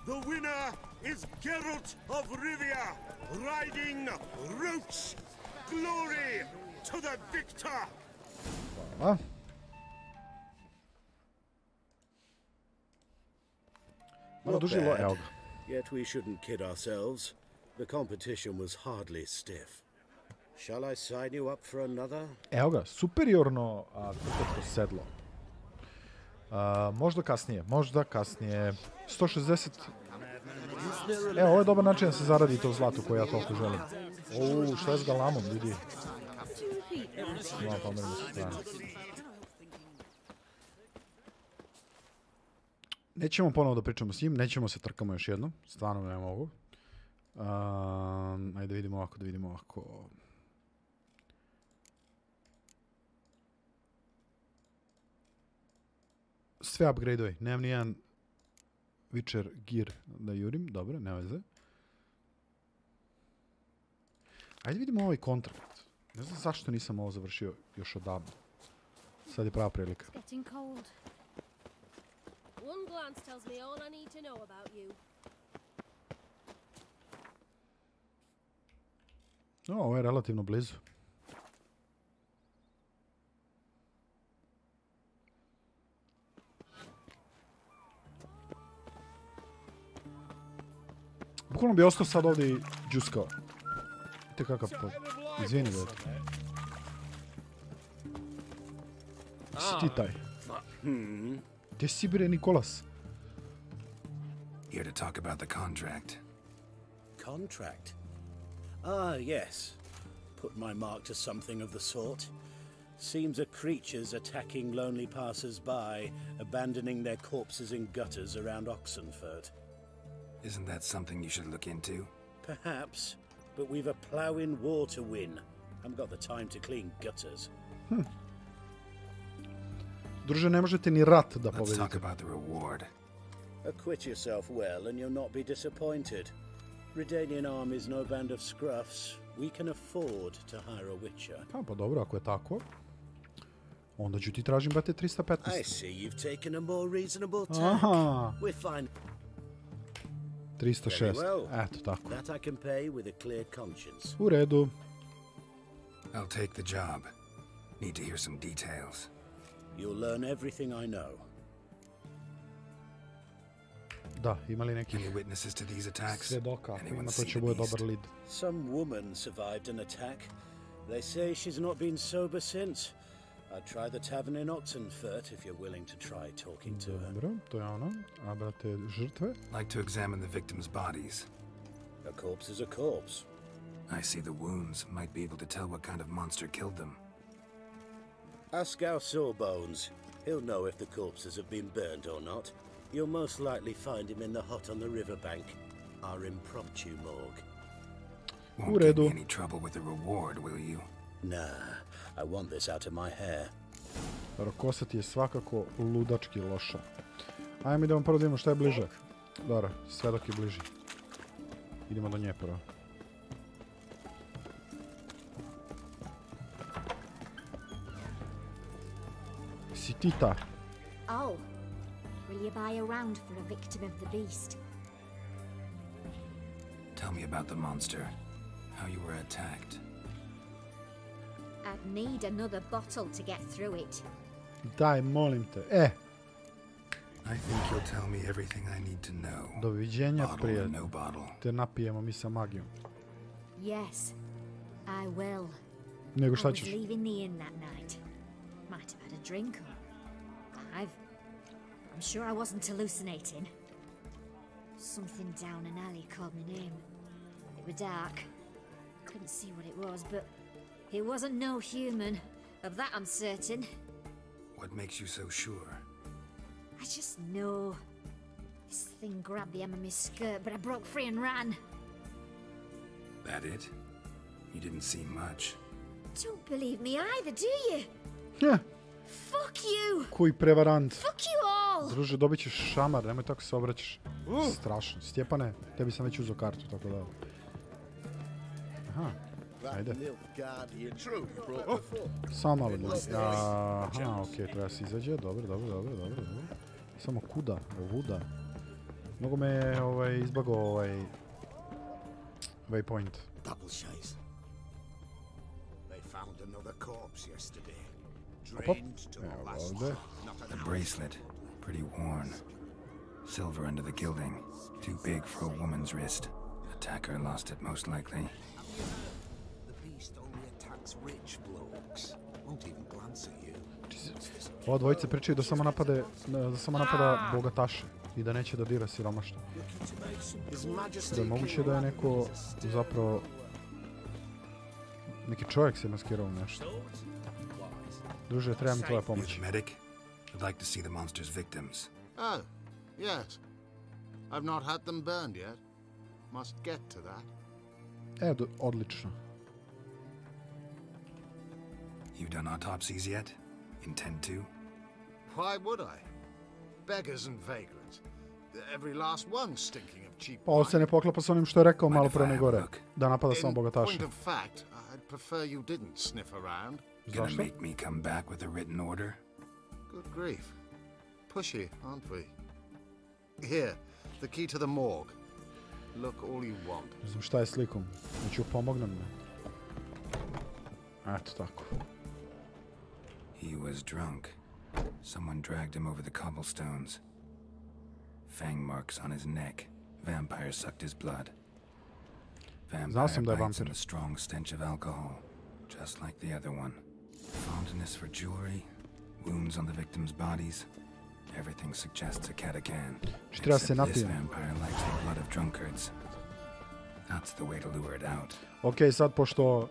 The winner is Geralt of Rivia, riding Roach. Glory to the victor! Hvala. Malo duži lo, evo ga. Yet we shouldn't kid ourselves. The competition was hardly stiff. Shall I sign you up for another? Evo ga, superiorno krupetko sedlo. Možda kasnije, 160. Evo, ovo je dobar način da se zaradi to zlato koje ja toliko želim. Šta je s galamom, ljudi? Malo pomerimo se strane. Nećemo ponovo da pričamo s njim, nećemo se trkamo još jednom, stvarno ne mogu. Ajde da vidimo ovako. Sve upgrade-ovi, nemam nijedan Witcher gear da jurim, dobro, ne veze. Ajde vidimo ovaj kontrakt. Ne znam zašto nisam ovo završio još odavno. Sad je prava prilika. Ovo je relativno blizu. Bukvalno bi ostao sad ovdje i džuskao. Vidite kakav pod... Izvini, gledajte. Gdje si ti taj? Gdje si bre, Nikolas? Here to talk about the contract. Contract? Ah, yes. Put my mark to something of the sort. Seems a creature's attacking lonely passers-by, abandoning their corpses in gutters around Oxenford. Isn't that something you should look into? Perhaps, but we've a ploughing war to win. Haven't got the time to clean gutters. Druže, ne možete ni rat da Let's pobedite. talk about the reward. Acquit yourself well and you'll not be disappointed. Redanian army's no band of scruffs. We can afford to hire a witcher. Pa dobro, ako je tako. Onda ću ti tražim, brate, 315. I see you've taken a more reasonable tack. Aha. We're fine. 306. Eto tako. That I can pay with a clear conscience. U redu. I'll take the job. Need to hear some details. You'll learn everything I know. Da, imali nekih witnesses to these attacks? Svjedoka, ako ima to će bude dobar lead. Some woman survived an attack. They say she's not been sober since. I'd try the tavern in Oxenford if you're willing to try talking to her. Dobro, to je ono. A brate, žrtve? Like to examine the victims' bodies. A corpse is a corpse. I see the wounds. Might be able to tell what kind of monster killed them. Ask our Sawbones. He'll know if the corpses have been burned or not. You'll most likely find him in the hut on the riverbank. Our impromptu morgue. Won't give me any trouble with the reward, will you? Nah, I want this out of my hair. Dobro, kosa ti je svakako ludački loša. Ajme idemo prvo da vidimo šta je bliže. Dobro, svedok je bliži. Idemo do nje prvo. Si ti ta? Oh, will you buy a round for a victim of the beast? Tell me about the monster. How you were attacked. I'd need another bottle to get through it. Daj, molim te. I think you'll tell me everything I need to know. Doviđenja, prijatelj. No bottle. Te napijemo mi sa magijom. Yes, I will. Nego šta I ćeš? was leaving the inn that night. Might have had a drink or 5. I'm sure I wasn't hallucinating. Something down an alley called my name. It was dark. Couldn't see what it was, but it wasn't no human. Of that I'm certain. What makes you so sure? I just know. This thing grabbed the hem of my skirt, but I broke free and ran. That it? You didn't see much. Don't believe me either, do you? Yeah. Fuck you! Kuj prevarant. Fuck you all! Druže, dobit ćeš šamar, nemoj tako se obraćaš. Strašno. Stjepane, tebi sam već uzeo kartu, tako da... Aha. Ajde. True, you brought before. Samo malo ljudi. Aha, okej, treba se izađe. Dobro. Samo kuda? Ovuda. Mnogo me je izbagao waypoint. Double chase. They found another corpse yesterday. Hop. Drained to the last Ovdje. The bracelet, pretty worn. Silver under the gilding, too big for a woman's wrist. Attacker lost it most likely. The beast only attacks rich blokes. Won't even glance at you. Ova dvojica pričaju da samo napada bogataše i da neće da dira siromašne. Da je moguće da je neko zapravo neki čovjek se maskirao u nešto. Druže, treba mi tvoja pomoć. Medic, I'd like to see the monster's victims. Oh, yes. I've not had them burned yet. Must get to that. Odlično. You've done autopsies yet? Intend to? Why would I? Beggars and vagrants. Every last one stinking of cheap Pa ovo se ne poklapa s onim što je rekao malo pre gore. Da napada samo bogataše. In point of fact, I'd prefer you didn't sniff around. Gonna make me come back with a written order? Good grief. Pushy, aren't we? Here, the key to the morgue. Look all you want. Ne znam šta je slikom. Neću pomognem me. Eto tako. He was drunk. Someone dragged him over the cobblestones. Fang marks on his neck. Vampire sucked his blood. Vampire bites and a strong stench of alcohol. Just like the other one. Fondness for jewelry. Wounds on the victims' bodies. Everything suggests a catacan. Except this vampire likes the blood of drunkards. That's the way to lure it out. Okej, sad pošto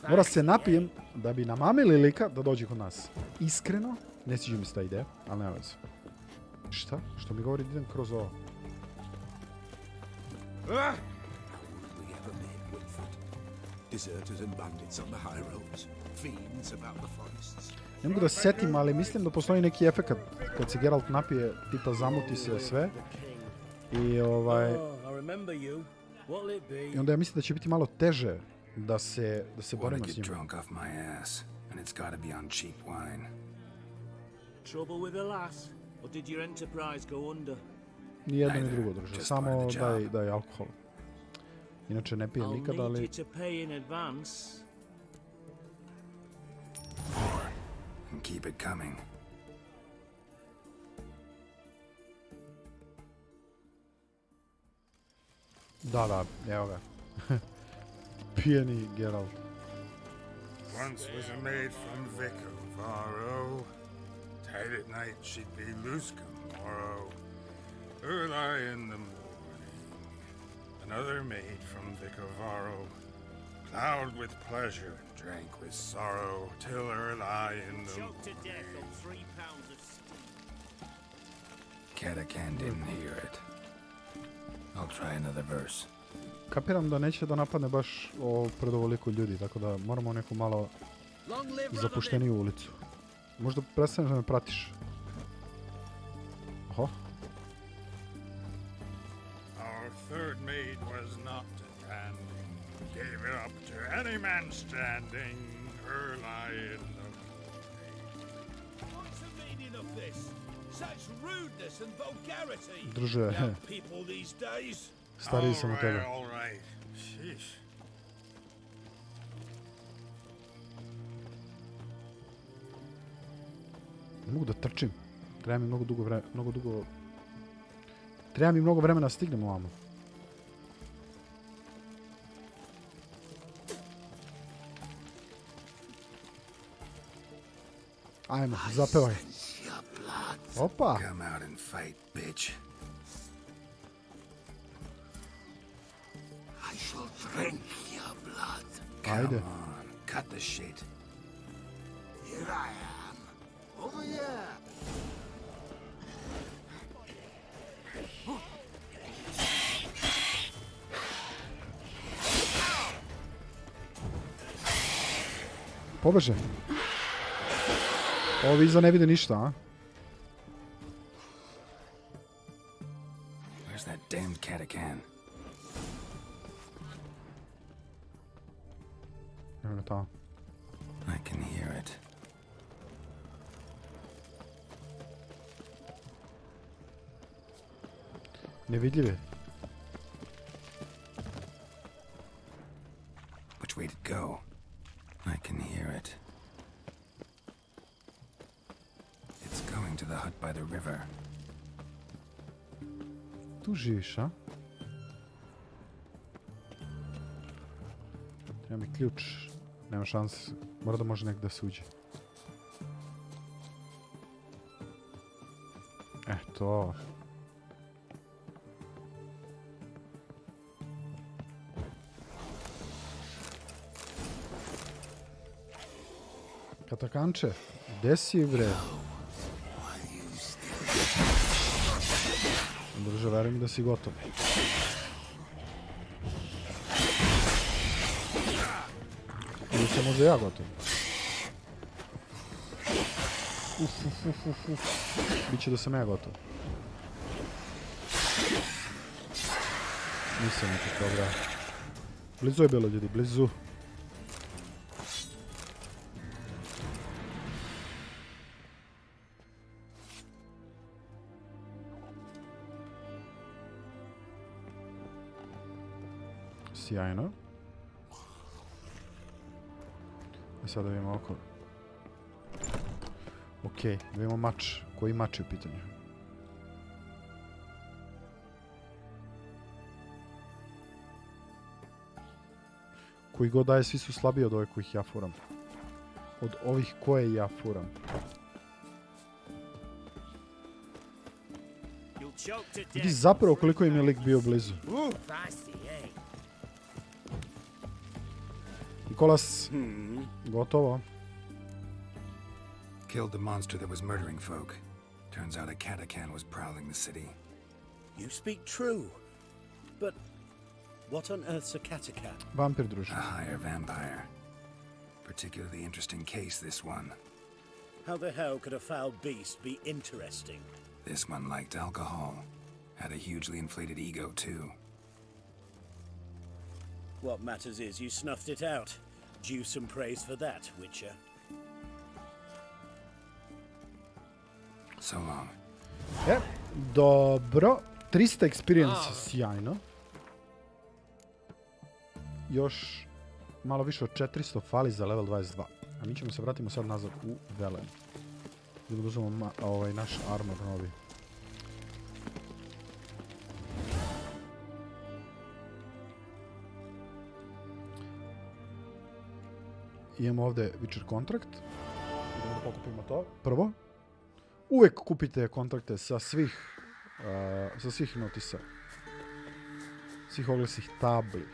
mora se napijem da bi namamili lika da dođe kod nas. Iskreno, ne sviđa mi se ta ideja, ali nema veze. Šta? Što mi govori da idem kroz ovo? Ne mogu da se setim, ali mislim da postoji neki efekt kad se Geralt napije, tipa zamuti se sve. I i onda ja mislim da će biti malo teže da se borimo s njim. Ni jedno ni drugo, druže. Samo daj alkohol. Inače ne pijem nikad, ali... Keep it coming. Da, evo ga. Pijeni Geralt. Once was a maid from Vicovaro. Tight at night she'd be loose tomorrow. Early in the morning. Another maid from Vicovaro. Plowed with pleasure, drank with sorrow, till early in the morning. Choked to death on 3 pounds of steam. Catacan didn't hear it. I'll try another verse. Kapiram da neće da napadne baš pred ovoliko ljudi, tako da moramo neku malo zapušteniju ulicu. Možda prestaneš da me pratiš. Oho. Our third maid was not demanding, gave it up to any man standing, early in the morning. What's the meaning of this? Such rudeness and vulgarity. Druže, People these days. Stariji sam od tebe. All right. Sheesh. Ne mogu da trčim. Treba mi mnogo vremena da stignem ovamo. Ajmo, zapevaj. Opa! Come out and fight, bitch. I shall drink your blood. Ajde. Come on, cut the shit. Here I am. Over here. Pobeže. Ovi iza ne vide ništa, a? Where's that damned catacan? Evo ga tamo. I can hear it. Nevidljiv je. Which way to go? I can hear it. It's going to the hut by the river. Tu živiš, a? Treba mi ključ. Nema šanse. Mora da može nekde da se uđe. To. Katakanče, gde si, bre? Druže, verujem da si gotov. Ili sam možda ja gotov. Biće da sam ja gotov. Nisam nekak, dobra. Blizu je bilo, ljudi, blizu. Sjajno. I sada vidimo oko. Okej, vidimo mač. Koji mač je u pitanju? Koji god daje, svi su slabiji od ovih kojih ja furam. Od ovih koje ja furam. Vidi zapravo koliko im je lik bio blizu. Nikolas, gotovo. Killed the monster that was murdering folk. Turns out a catacan was prowling the city. You speak true. But what on earth's a catacan? Vampir, druže. A higher vampire. Particularly interesting case, this one. How the hell could a foul beast be interesting? This one liked alcohol. Had a hugely inflated ego, too. What matters is you snuffed it out. Due some praise for that, Witcher. So long. Dobro. 300 experience, sjajno. Još malo više od 400 fali za level 22. A mi ćemo se vratimo sad nazad u Velen. Idemo da uzmemo naš armor novi. Imamo ovdje Witcher kontrakt. Idemo da pokupimo to. Prvo. Uvijek kupite kontrakte sa svih notisa. Svih oglasnih tabli.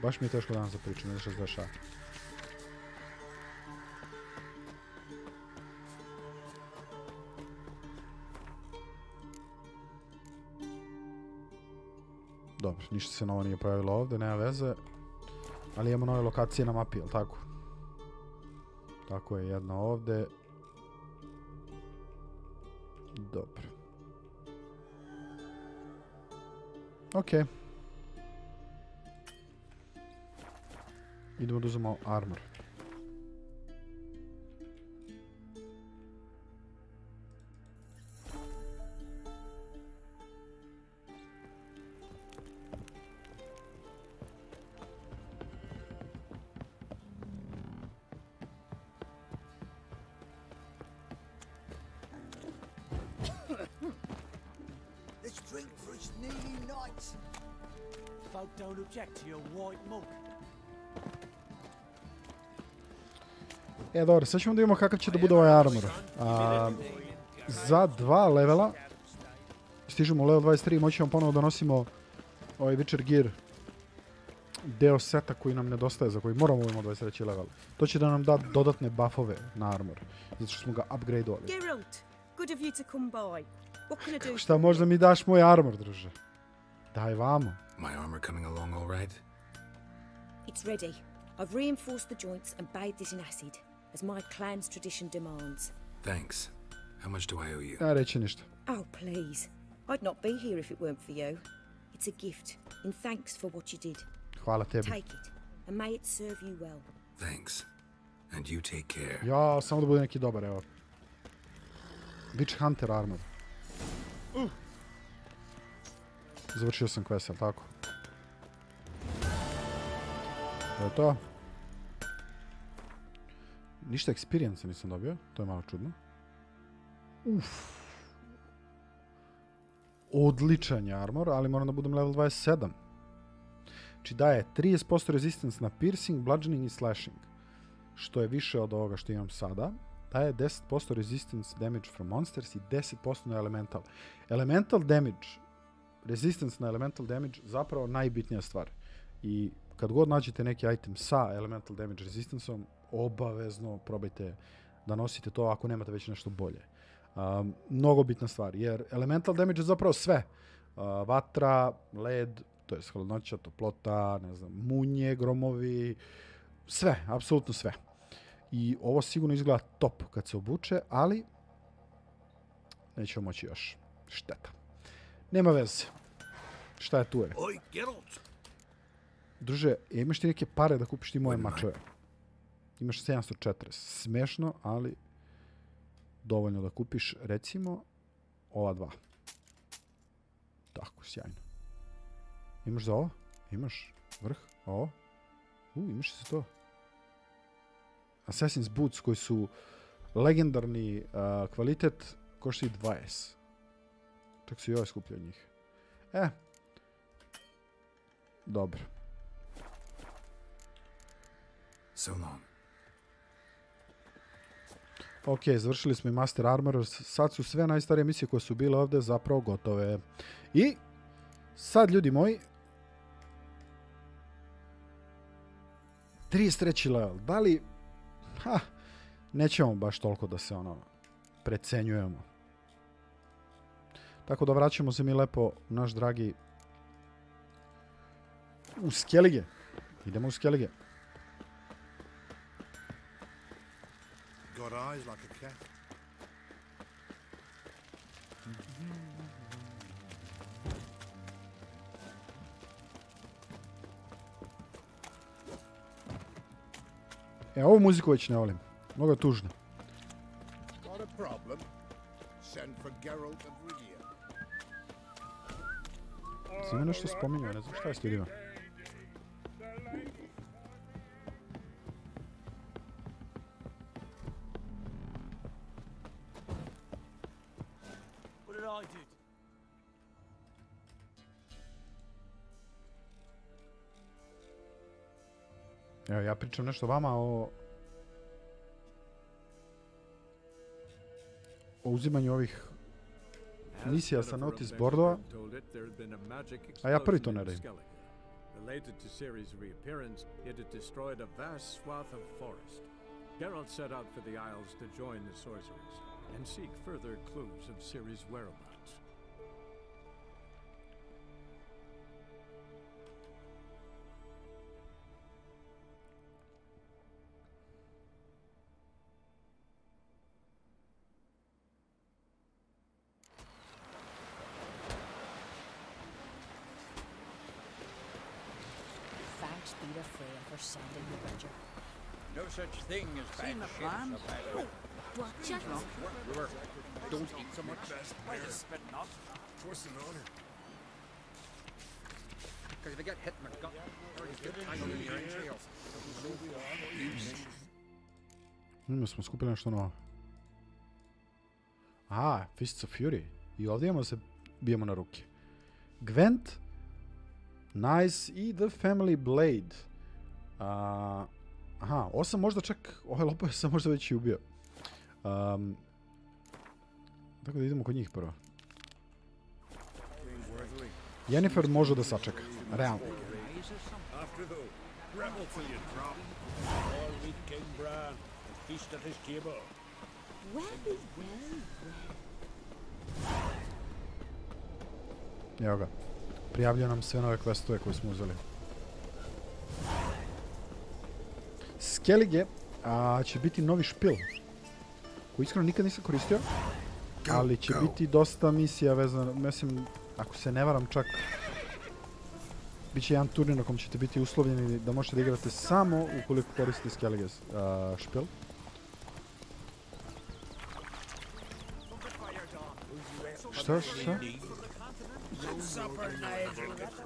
Baš mi je teško danas da pričam, ne znam što se dešava. Dobro, ništa se novo nije pojavilo ovdje, nema veze. Ali imamo nove lokacije na mapi, jel tako? Tako je, jedna ovdje. Dobro. Okej. Idemo da uzmemo armor. Dobro, sad ćemo da vidimo kakav će da bude ovaj armor. Za 2 levela stižemo u level 23 i moći ćemo ponovo da nosimo ovaj Witcher gear. Deo seta koji nam nedostaje, za koji moramo uvijemo 23 level. To će da nam da dodatne buffove na armor. Zato što smo ga upgradeovali. Šta možda mi daš moj armor, druže? Daj vamo. My armor coming along all right? It's ready. I've reinforced the joints and bathed this in acid, as my clan's tradition demands. Thanks. How much do I owe you? Ja reći ništa. Oh, please. I'd not be here if it weren't for you. It's a gift, in thanks for what you did. Hvala tebi. Take it. and may it serve you well. Thanks. And you take care. Ja, samo da bude neki dobar, evo. Witch Hunter armor. Završio sam quest, ali tako? To je to. Ništa experience nisam dobio, to je malo čudno. Odličan je armor, ali moram da budem level 27. Znači daje 30% resistance na piercing, bludgeoning i slashing. Što je više od ovoga što imam sada. Daje 10% resistance damage from monsters i 10% na elemental. Elemental damage, resistance na elemental damage, zapravo najbitnija stvar. I kad god nađete neki item sa elemental damage resistanceom, obavezno probajte da nosite to ako nemate već nešto bolje. Mnogo bitna stvar, jer elemental damage je zapravo sve. Vatra, led, to je hladnoća, toplota, ne znam, munje, gromovi, sve, apsolutno sve. I ovo sigurno izgleda top kad se obuče, ali nećemo moći još. Šteta. Nema veze. Šta je tu je? Oj, Geralt! Druže, imaš ti neke pare da kupiš ti moje mačeve? Imaš 740. Smešno, ali dovoljno da kupiš, recimo, ova dva. Tako, sjajno. Imaš za ovo? Imaš vrh? Ovo? Imaš se to. Assassin's Boots koji su legendarni kvalitet, koštaju 20. Tako se i ovaj skuplja od njih. Dobro. So long. Ok, završili smo i Master Armor. Sad su sve najstarije misije koje su bile ovdje zapravo gotove. I sad, ljudi moji, 33. level. Da li... nećemo baš toliko da se precenjujemo. Tako da vraćamo se mi lepo u naš dragi u Skellige. Idemo u Skellige. Got eyes like a cat. Ovu muziku već ne volim. Mnogo je tužno. Got a problem? Send for Geralt of Rivia. Samo nešto spominjao, ne znam šta je s ljudima. Evo, ja pričam nešto vama o uzimanju ovih misija sa notice boardova, a ja prvi to ne radim. Related to Ciri's reappearance, it had destroyed a vast swath of forest. Geralt set out for the Isles to join the sorcerers and seek further clues of Ciri's whereabouts. Be the Freya for sending the bridger. No such thing as bad ships. Watch out! Don't eat so much. Why the spit not? What's the matter? Because if I get hit in the gut, or you get tangled in your entrails. Mi smo skupili nešto novo. Fists of Fury. I ovdje imamo se bijemo na ruke. Gwent, Nice i The Family Blade. 8 možda čak, ovaj lopove sam možda već i ubio. Tako da idemo kod njih prvo. Yennefer može da sačeka, realno. Evo ga. Prijavljaju nam sve nove questove koje smo uzeli. Skellige će biti novi špil, koji iskreno nikad nisam koristio, ali će biti dosta misija vezano, mislim, ako se ne varam čak Biće jedan turnir na kom ćete biti uslovljeni da možete da igrate samo ukoliko koristite Skellige špil. Šta?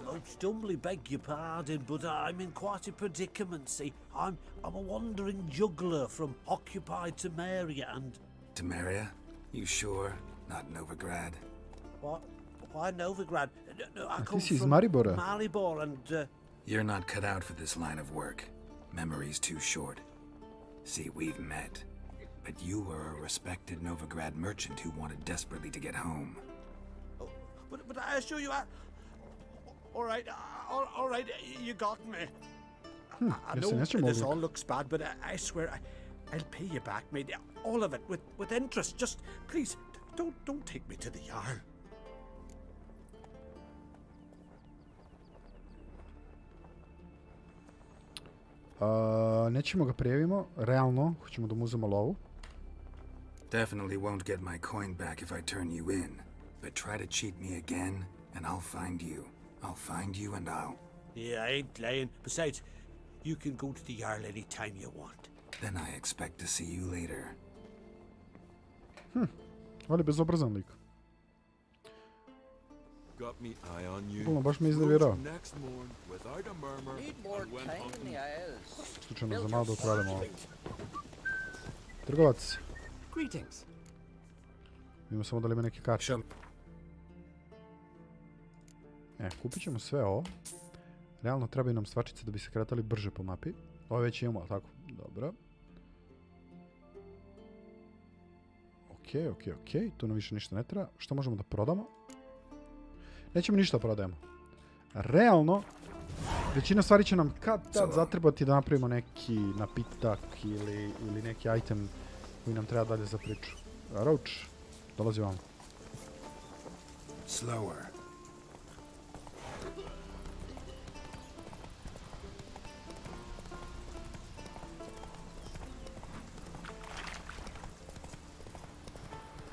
Most humbly beg your pardon, but I'm in quite a predicament, see. I'm a wandering juggler from occupied Temeria and... Temeria? You sure? Not Novigrad? What? Why Novigrad? No, I come This is from Maribor. Maribor and... You're not cut out for this line of work. Memory's too short. See, we've met. But you were a respected Novigrad merchant who wanted desperately to get home. But I assure you, all right, you got me. I know this all looks bad, but I swear I'll pay you back, mate. All of it, with interest. Just, please, don't take me to the Jarl. Nećemo ga prijavimo, realno, hoćemo da mu uzemo lovu. Definitely won't get my coin back if I turn you in. But try to cheat me again, and I'll find you. I'll find you and I'll... Yeah, I ain't lying. Besides, you can go to the Jarl any time you want. Then I expect to see you later. Ali bezobrazan lik. Got me eye on you. Bukvalno, baš me iznervirao. Next morn, without a murmur, and went hunting. Slučajno za malo da ukrademo ovo. Trgovac. Greetings. Vidimo samo da li ima neke karte. Kupit ćemo sve ovo. Realno trebaju nam stvačice da bi se kretali brže po mapi. Ovo već imamo, ali tako? Dobro. Ok. Tu nam više ništa ne treba. Što možemo da prodamo? Nećemo ništa da prodajemo. Realno, većina stvari će nam kad tad zatrebati da napravimo neki napitak ili neki item koji nam treba dalje za priču. Roach, dolazi vam. Slower.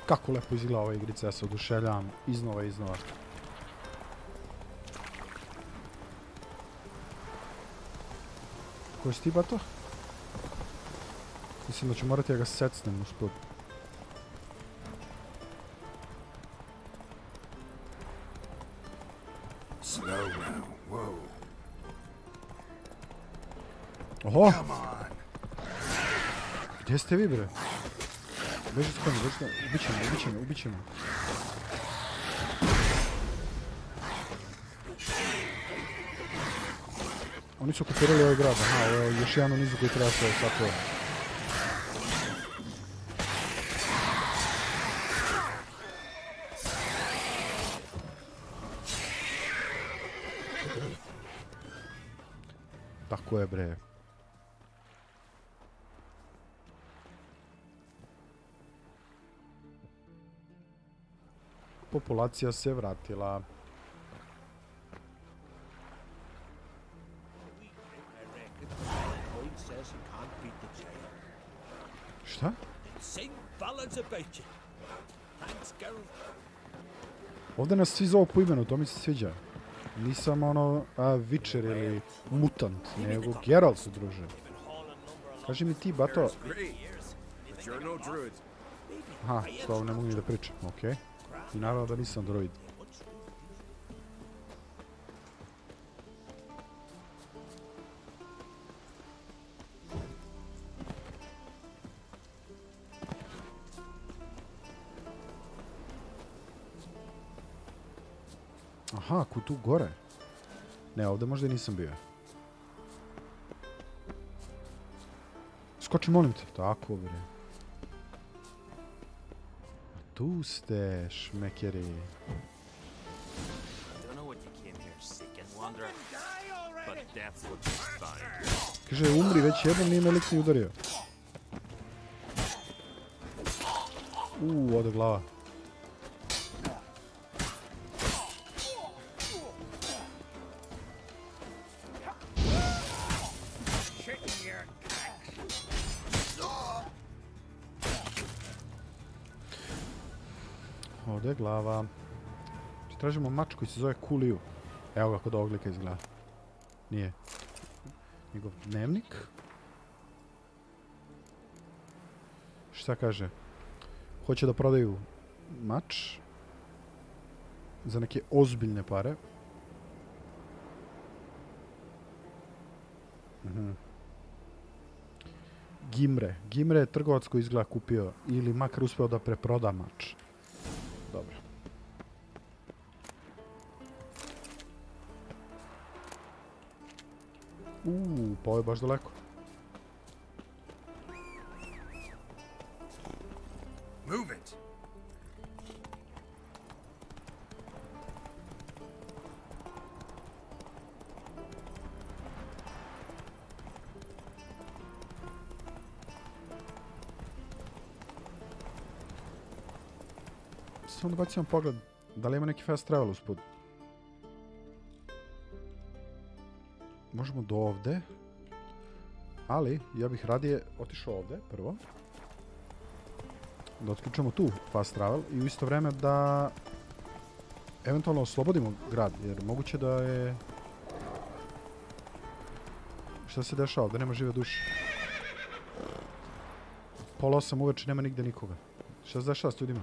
Kako lepo izgleda ova igrica, ja se oduševljavam iznova. Koji si ti, bato? Mislim da ću morati da ga secnem uspod. Oho! Gdje ste vi, bre? Beži s konjem, ubit ćemo. Oni su okupirali ovaj grad, aha, ovo je još jedan u nizu koji treba se satvore. Tako je, bre. Populacija se vratila. Šta? Ovdje nas svi zovu po imenu, to mi se sviđa. Nisam ono Witcher ili mutant, nego Geralt, druže. Kaži mi ti, bato. Aha, to ne mogu ni da pričam, okej. I naravno da nisam droid. Aha, tu gore. Ne, ovdje možda i nisam bio. Skoči, molim te. Tako, bre. Tu ste, šmekeri. Kaže, umri već jednom, nije me lik ni udario. Ode glava. Ovdje je glava. Tražimo mač koji se zove Kuliju. Evo ga kod ovog lika izgleda. Nije. Njegov dnevnik. Šta kaže? Hoće da prodaju mač za neke ozbiljne pare. Gimre. Gimre je trgovac koji izgleda kupio ili makar uspeo da preproda mač. Dobro. Pa ovo je baš daleko. Move it. Samo da bacimo pogled. Da li ima neki fast travel uspud? Možemo do ovde. Ali, ja bih radije otišao ovde, prvo. Da otključamo tu fast travel i u isto vreme da eventualno oslobodimo grad, jer moguće da je... Šta se dešava? Ovde nema žive duše. 7:30 uveče, nema nigde nikoga. Šta se dešava s ljudima?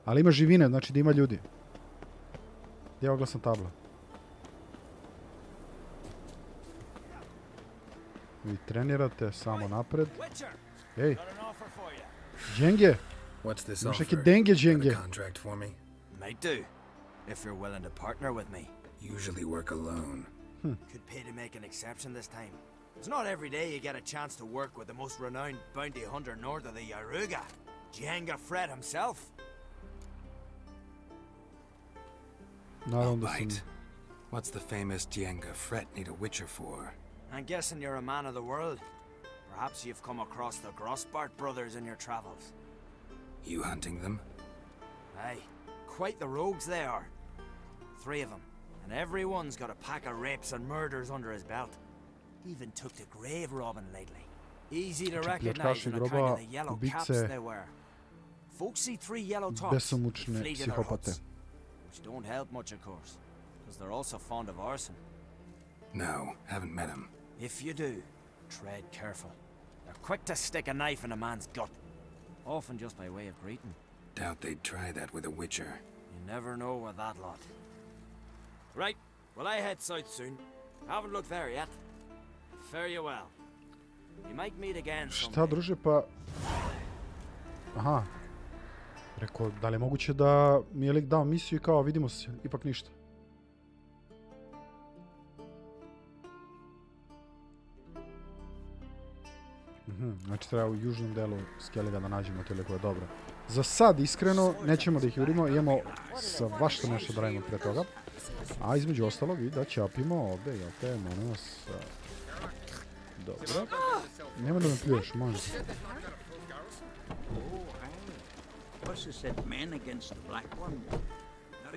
Ali ima živine, znači da ima ljudi. Gdje je oglasna tabla? Vi trenirate samo napred. Ej! Dženge! Imaš neke denge, dženge. Might do, if you're willing to partner with me. Usually work alone. Could pay to make an exception this time. It's not every day you get a chance to work with the most renowned bounty hunter north of the Yaruga, Jenga Fred himself. Right. What's the famous Jenga Fred need a witcher for? I'm guessing you're a man of the world. Perhaps you've come across the Grossbart brothers in your travels. You hunting them? Aye, quite the rogues they are. 3 of them, and everyone's got a pack of rapes and murders under his belt. Even took to grave robbing lately. Easy to recognize on account of the yellow caps they wear. Folks see 3 yellow tops fleet in their huts, which don't help much, of course, because they're also fond of arson. No, haven't met him. If you do, tread careful. They're quick to stick a knife in a man's gut, often just by way of greeting. Doubt they'd try that with a witcher. You never know with that lot. Right, well I head south soon. Haven't looked there yet. Fare you well. You might meet again someday. Šta, druže, pa... Aha. Rekao, da li je moguće da mi je lik dao misiju i kao vidimo se, ipak ništa. Znači treba u južnom delu Skelliga da nađemo te likove, dobro. Za sad, iskreno, nećemo da ih jurimo, imamo svašta nešto da radimo pre toga. A između ostalog i da ćapimo ovde, jel te, molim vas. Dobro. Nema da me pljuješ, molim.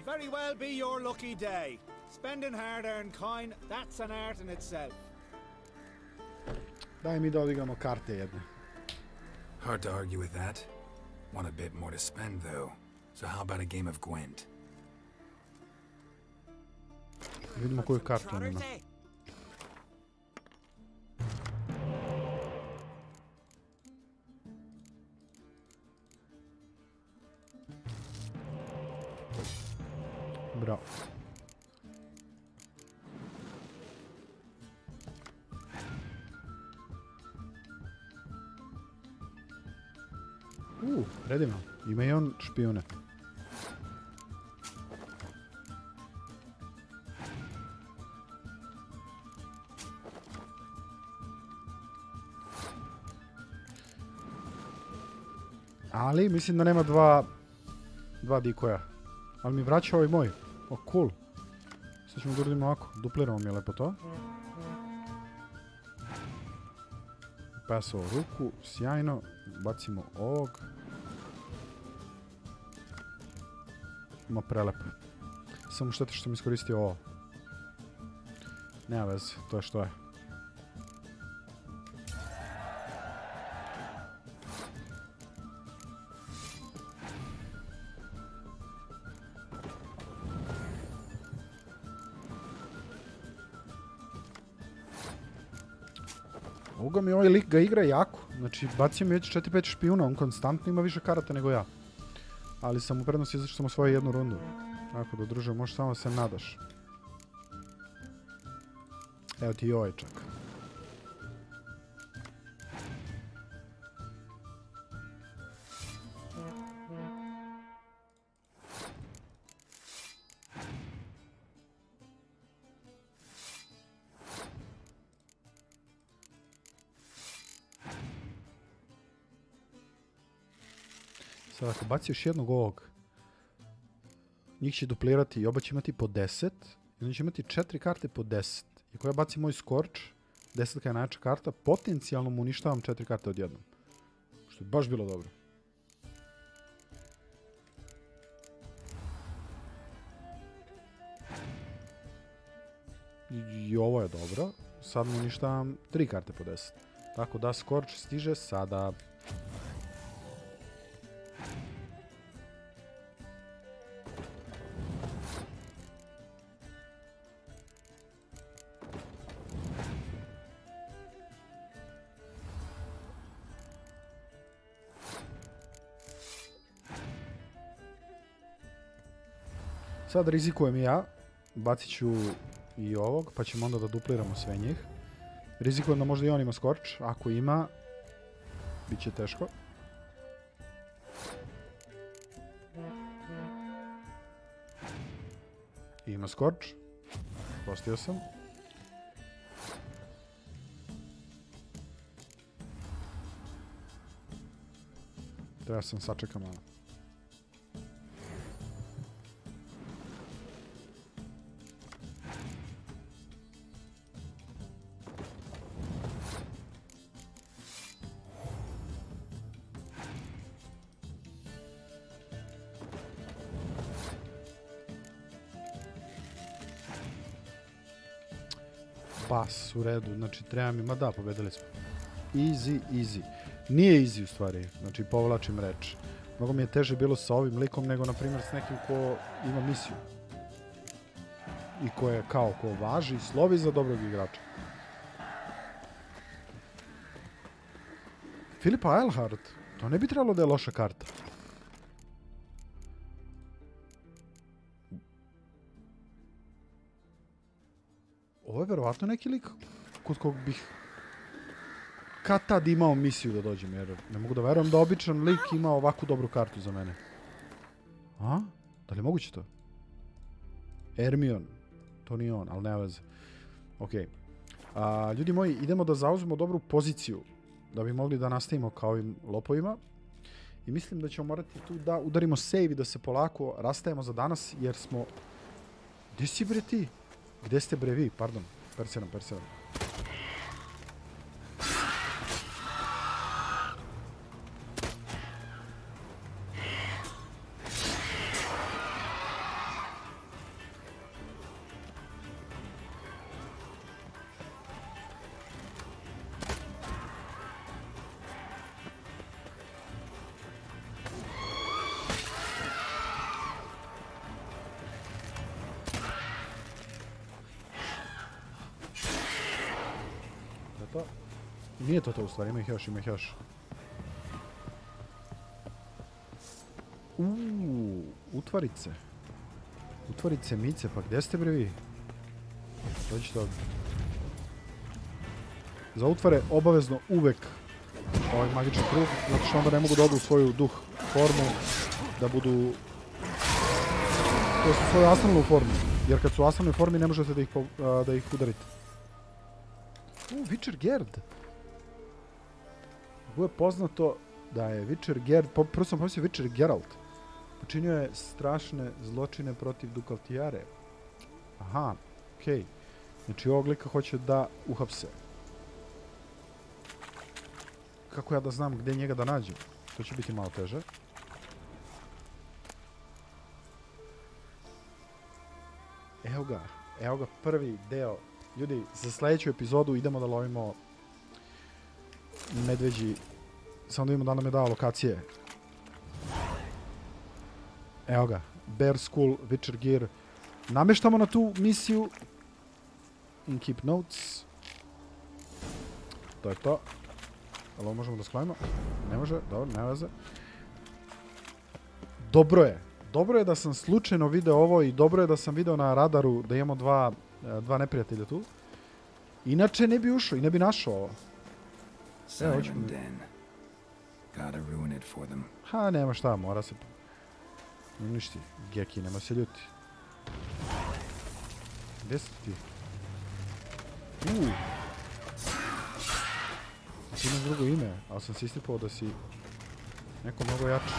Very well be your lucky day. Spending hard-earned coin, that's an art in itself. Daj mi da odigramo karte jedne. Hard to argue with that. Want a bit more to spend, though. So how about a game of Gwent? Vidimo koju kartu on ima. Bravo. Predivno. Ima i on špijune. Ali mislim da nema dva dikoja. Ali mi vraća ovaj moj. O, cool. Sad ćemo da uradimo ovako. Dupliramo mi je lepo to. Pasovo ruku. Sjajno. Bacimo ovog. Ima prelep. Samo šteta što mi iskoristio ovo. Nema veze. To je što je. Ovoga mi ovaj lik ga igra jako. Znači, bacio mi već 4-5 špijuna, on konstantno ima više karata nego ja. Ali sam u prednosti zato što sam osvojio jednu rundu. Tako da, druže, možeš samo se nadaš. Evo ti i ovaj čak. Sad ako baci još jednog ovog, njih će duplirati i oba će imati po 10. I onda će imati 4 karte po 10. I ako ja bacim moj skorč, 10 je najjača karta, potencijalno mu uništavam 4 karte odjednom. Što je baš bilo dobro. I ovo je dobro. Sad mu uništavam 3 karte po 10. Tako da skorč stiže sada. Sad rizikujem i ja, bacit ću i ovog, pa ćemo onda da dupliramo sve njih. Rizikujem da možda i on ima skorč, ako ima, bit će teško. Ima skorč, postio sam. Treba sam sačekam malo. Pas, u redu, znači treba mi, ma da, pobedili smo. Easy, easy. Nije easy u stvari, znači povlačim reč. Mnogo mi je teže bilo sa ovim likom nego, na primjer, s nekim ko ima misiju. I ko je ko važi i slovi za dobrog igrača. Filipa Eilhart, to ne bi trebalo da je loša karta. Ovo je verovatno neki lik kod kog bih kad tad imao misiju da dođem, jer ne mogu da verujem da običan lik ima ovakvu dobru kartu za mene. A? Da li je moguće to? Hermione. To nije on, ali nema veze. Okej. Ljudi moji, idemo da zauzmemo dobru poziciju da bi mogli da nastavimo kao ovim lopovima. I mislim da ćemo morati tu da udarimo save i da se polako rastajemo za danas, jer smo... Gde si bre ti? Gde ste bre vi? Pardon. Perseram. Nije to u stvari, ima ih još. Utvarice. Utvarice mice, pa gdje ste bre vi? Dođite ovdje. Za utvare obavezno uvek ovaj magični krug, zato što onda ne mogu da odu u svoju duh formu, da budu... To su svoju astralnu formu, jer kad su u astralnoj formi ne možete da ih udarite. Witcher Gerd. Ovo je poznato da je Witcher Gerd, prvo sam pomislio Witcher Geralt, počinio je strašne zločine protiv Dukaltijare. Aha, okej. Znači ovog lika hoće da uhapse. Kako ja da znam gdje njega da nađem? To će biti malo teže. Evo ga prvi deo. Ljudi, za sljedeću epizodu idemo da lovimo medveđi. Samo da vidimo da nam je dao lokacije. Evo ga. Bear School, Witcher Gear. Nameštamo na tu misiju. In keep notes. To je to. Ali ovo možemo da sklonimo? Ne može, dobro, ne veze. Dobro je. Dobro je da sam slučajno video ovo i dobro je da sam video na radaru da imamo dva neprijatelja tu. Inače ne bi ušao i ne bi našao ovo. Ha, nema šta, mora se uništi. Geki, nema se ljuti. Gdje si ti? Ti imaš drugo ime, ali sam se istipao da si neko mnogo jači.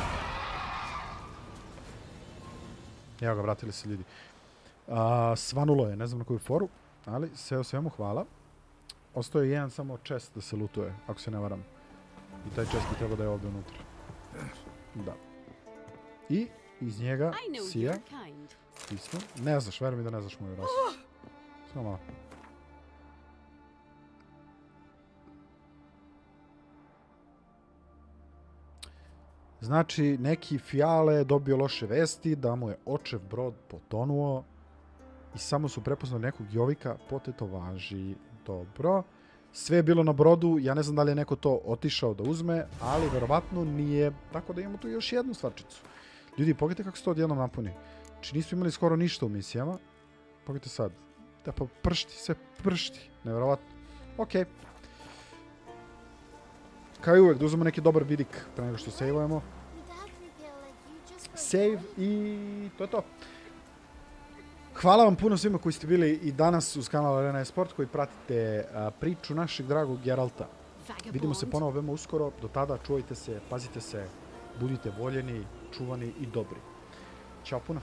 Evo ga, vratili se ljudi. Svanulo je, ne znam na koju foru, ali sve o svemu hvala. Ostao je jedan samo chest da se lutuje, ako se ne varam. I taj chest bi trebao da je ovdje unutra. Da. I iz njega sija pismo. Ne znaš, verujem mi da ne znaš moju rasu. Samo malo. Znači, neki Fijale dobio loše vesti da mu je očev brod potonuo i samo su prepoznali nekog Jovika po tetovaži. Dobro. Sve je bilo na brodu, ja ne znam da li je neko to otišao da uzme, ali verovatno nije. Tako da imamo tu još jednu stvarčicu. Ljudi, pogledajte kako se to odjednom napuni. Znači, nismo imali skoro ništa u misijama. Pogledajte sad. Da pa pršti, sve pršti. Neverovatno. Okej. Kao i uvek, da uzmemo neki dobar vidik pre nego što sejvujemo. Save i to je to. Hvala vam puno svima koji ste bili i danas uz kanal Arena Esport, koji pratite priču našeg dragog Geralta. Vidimo se ponovo veoma uskoro. Do tada čuvajte se, pazite se, budite voljeni, čuvani i dobri. Ćao puno.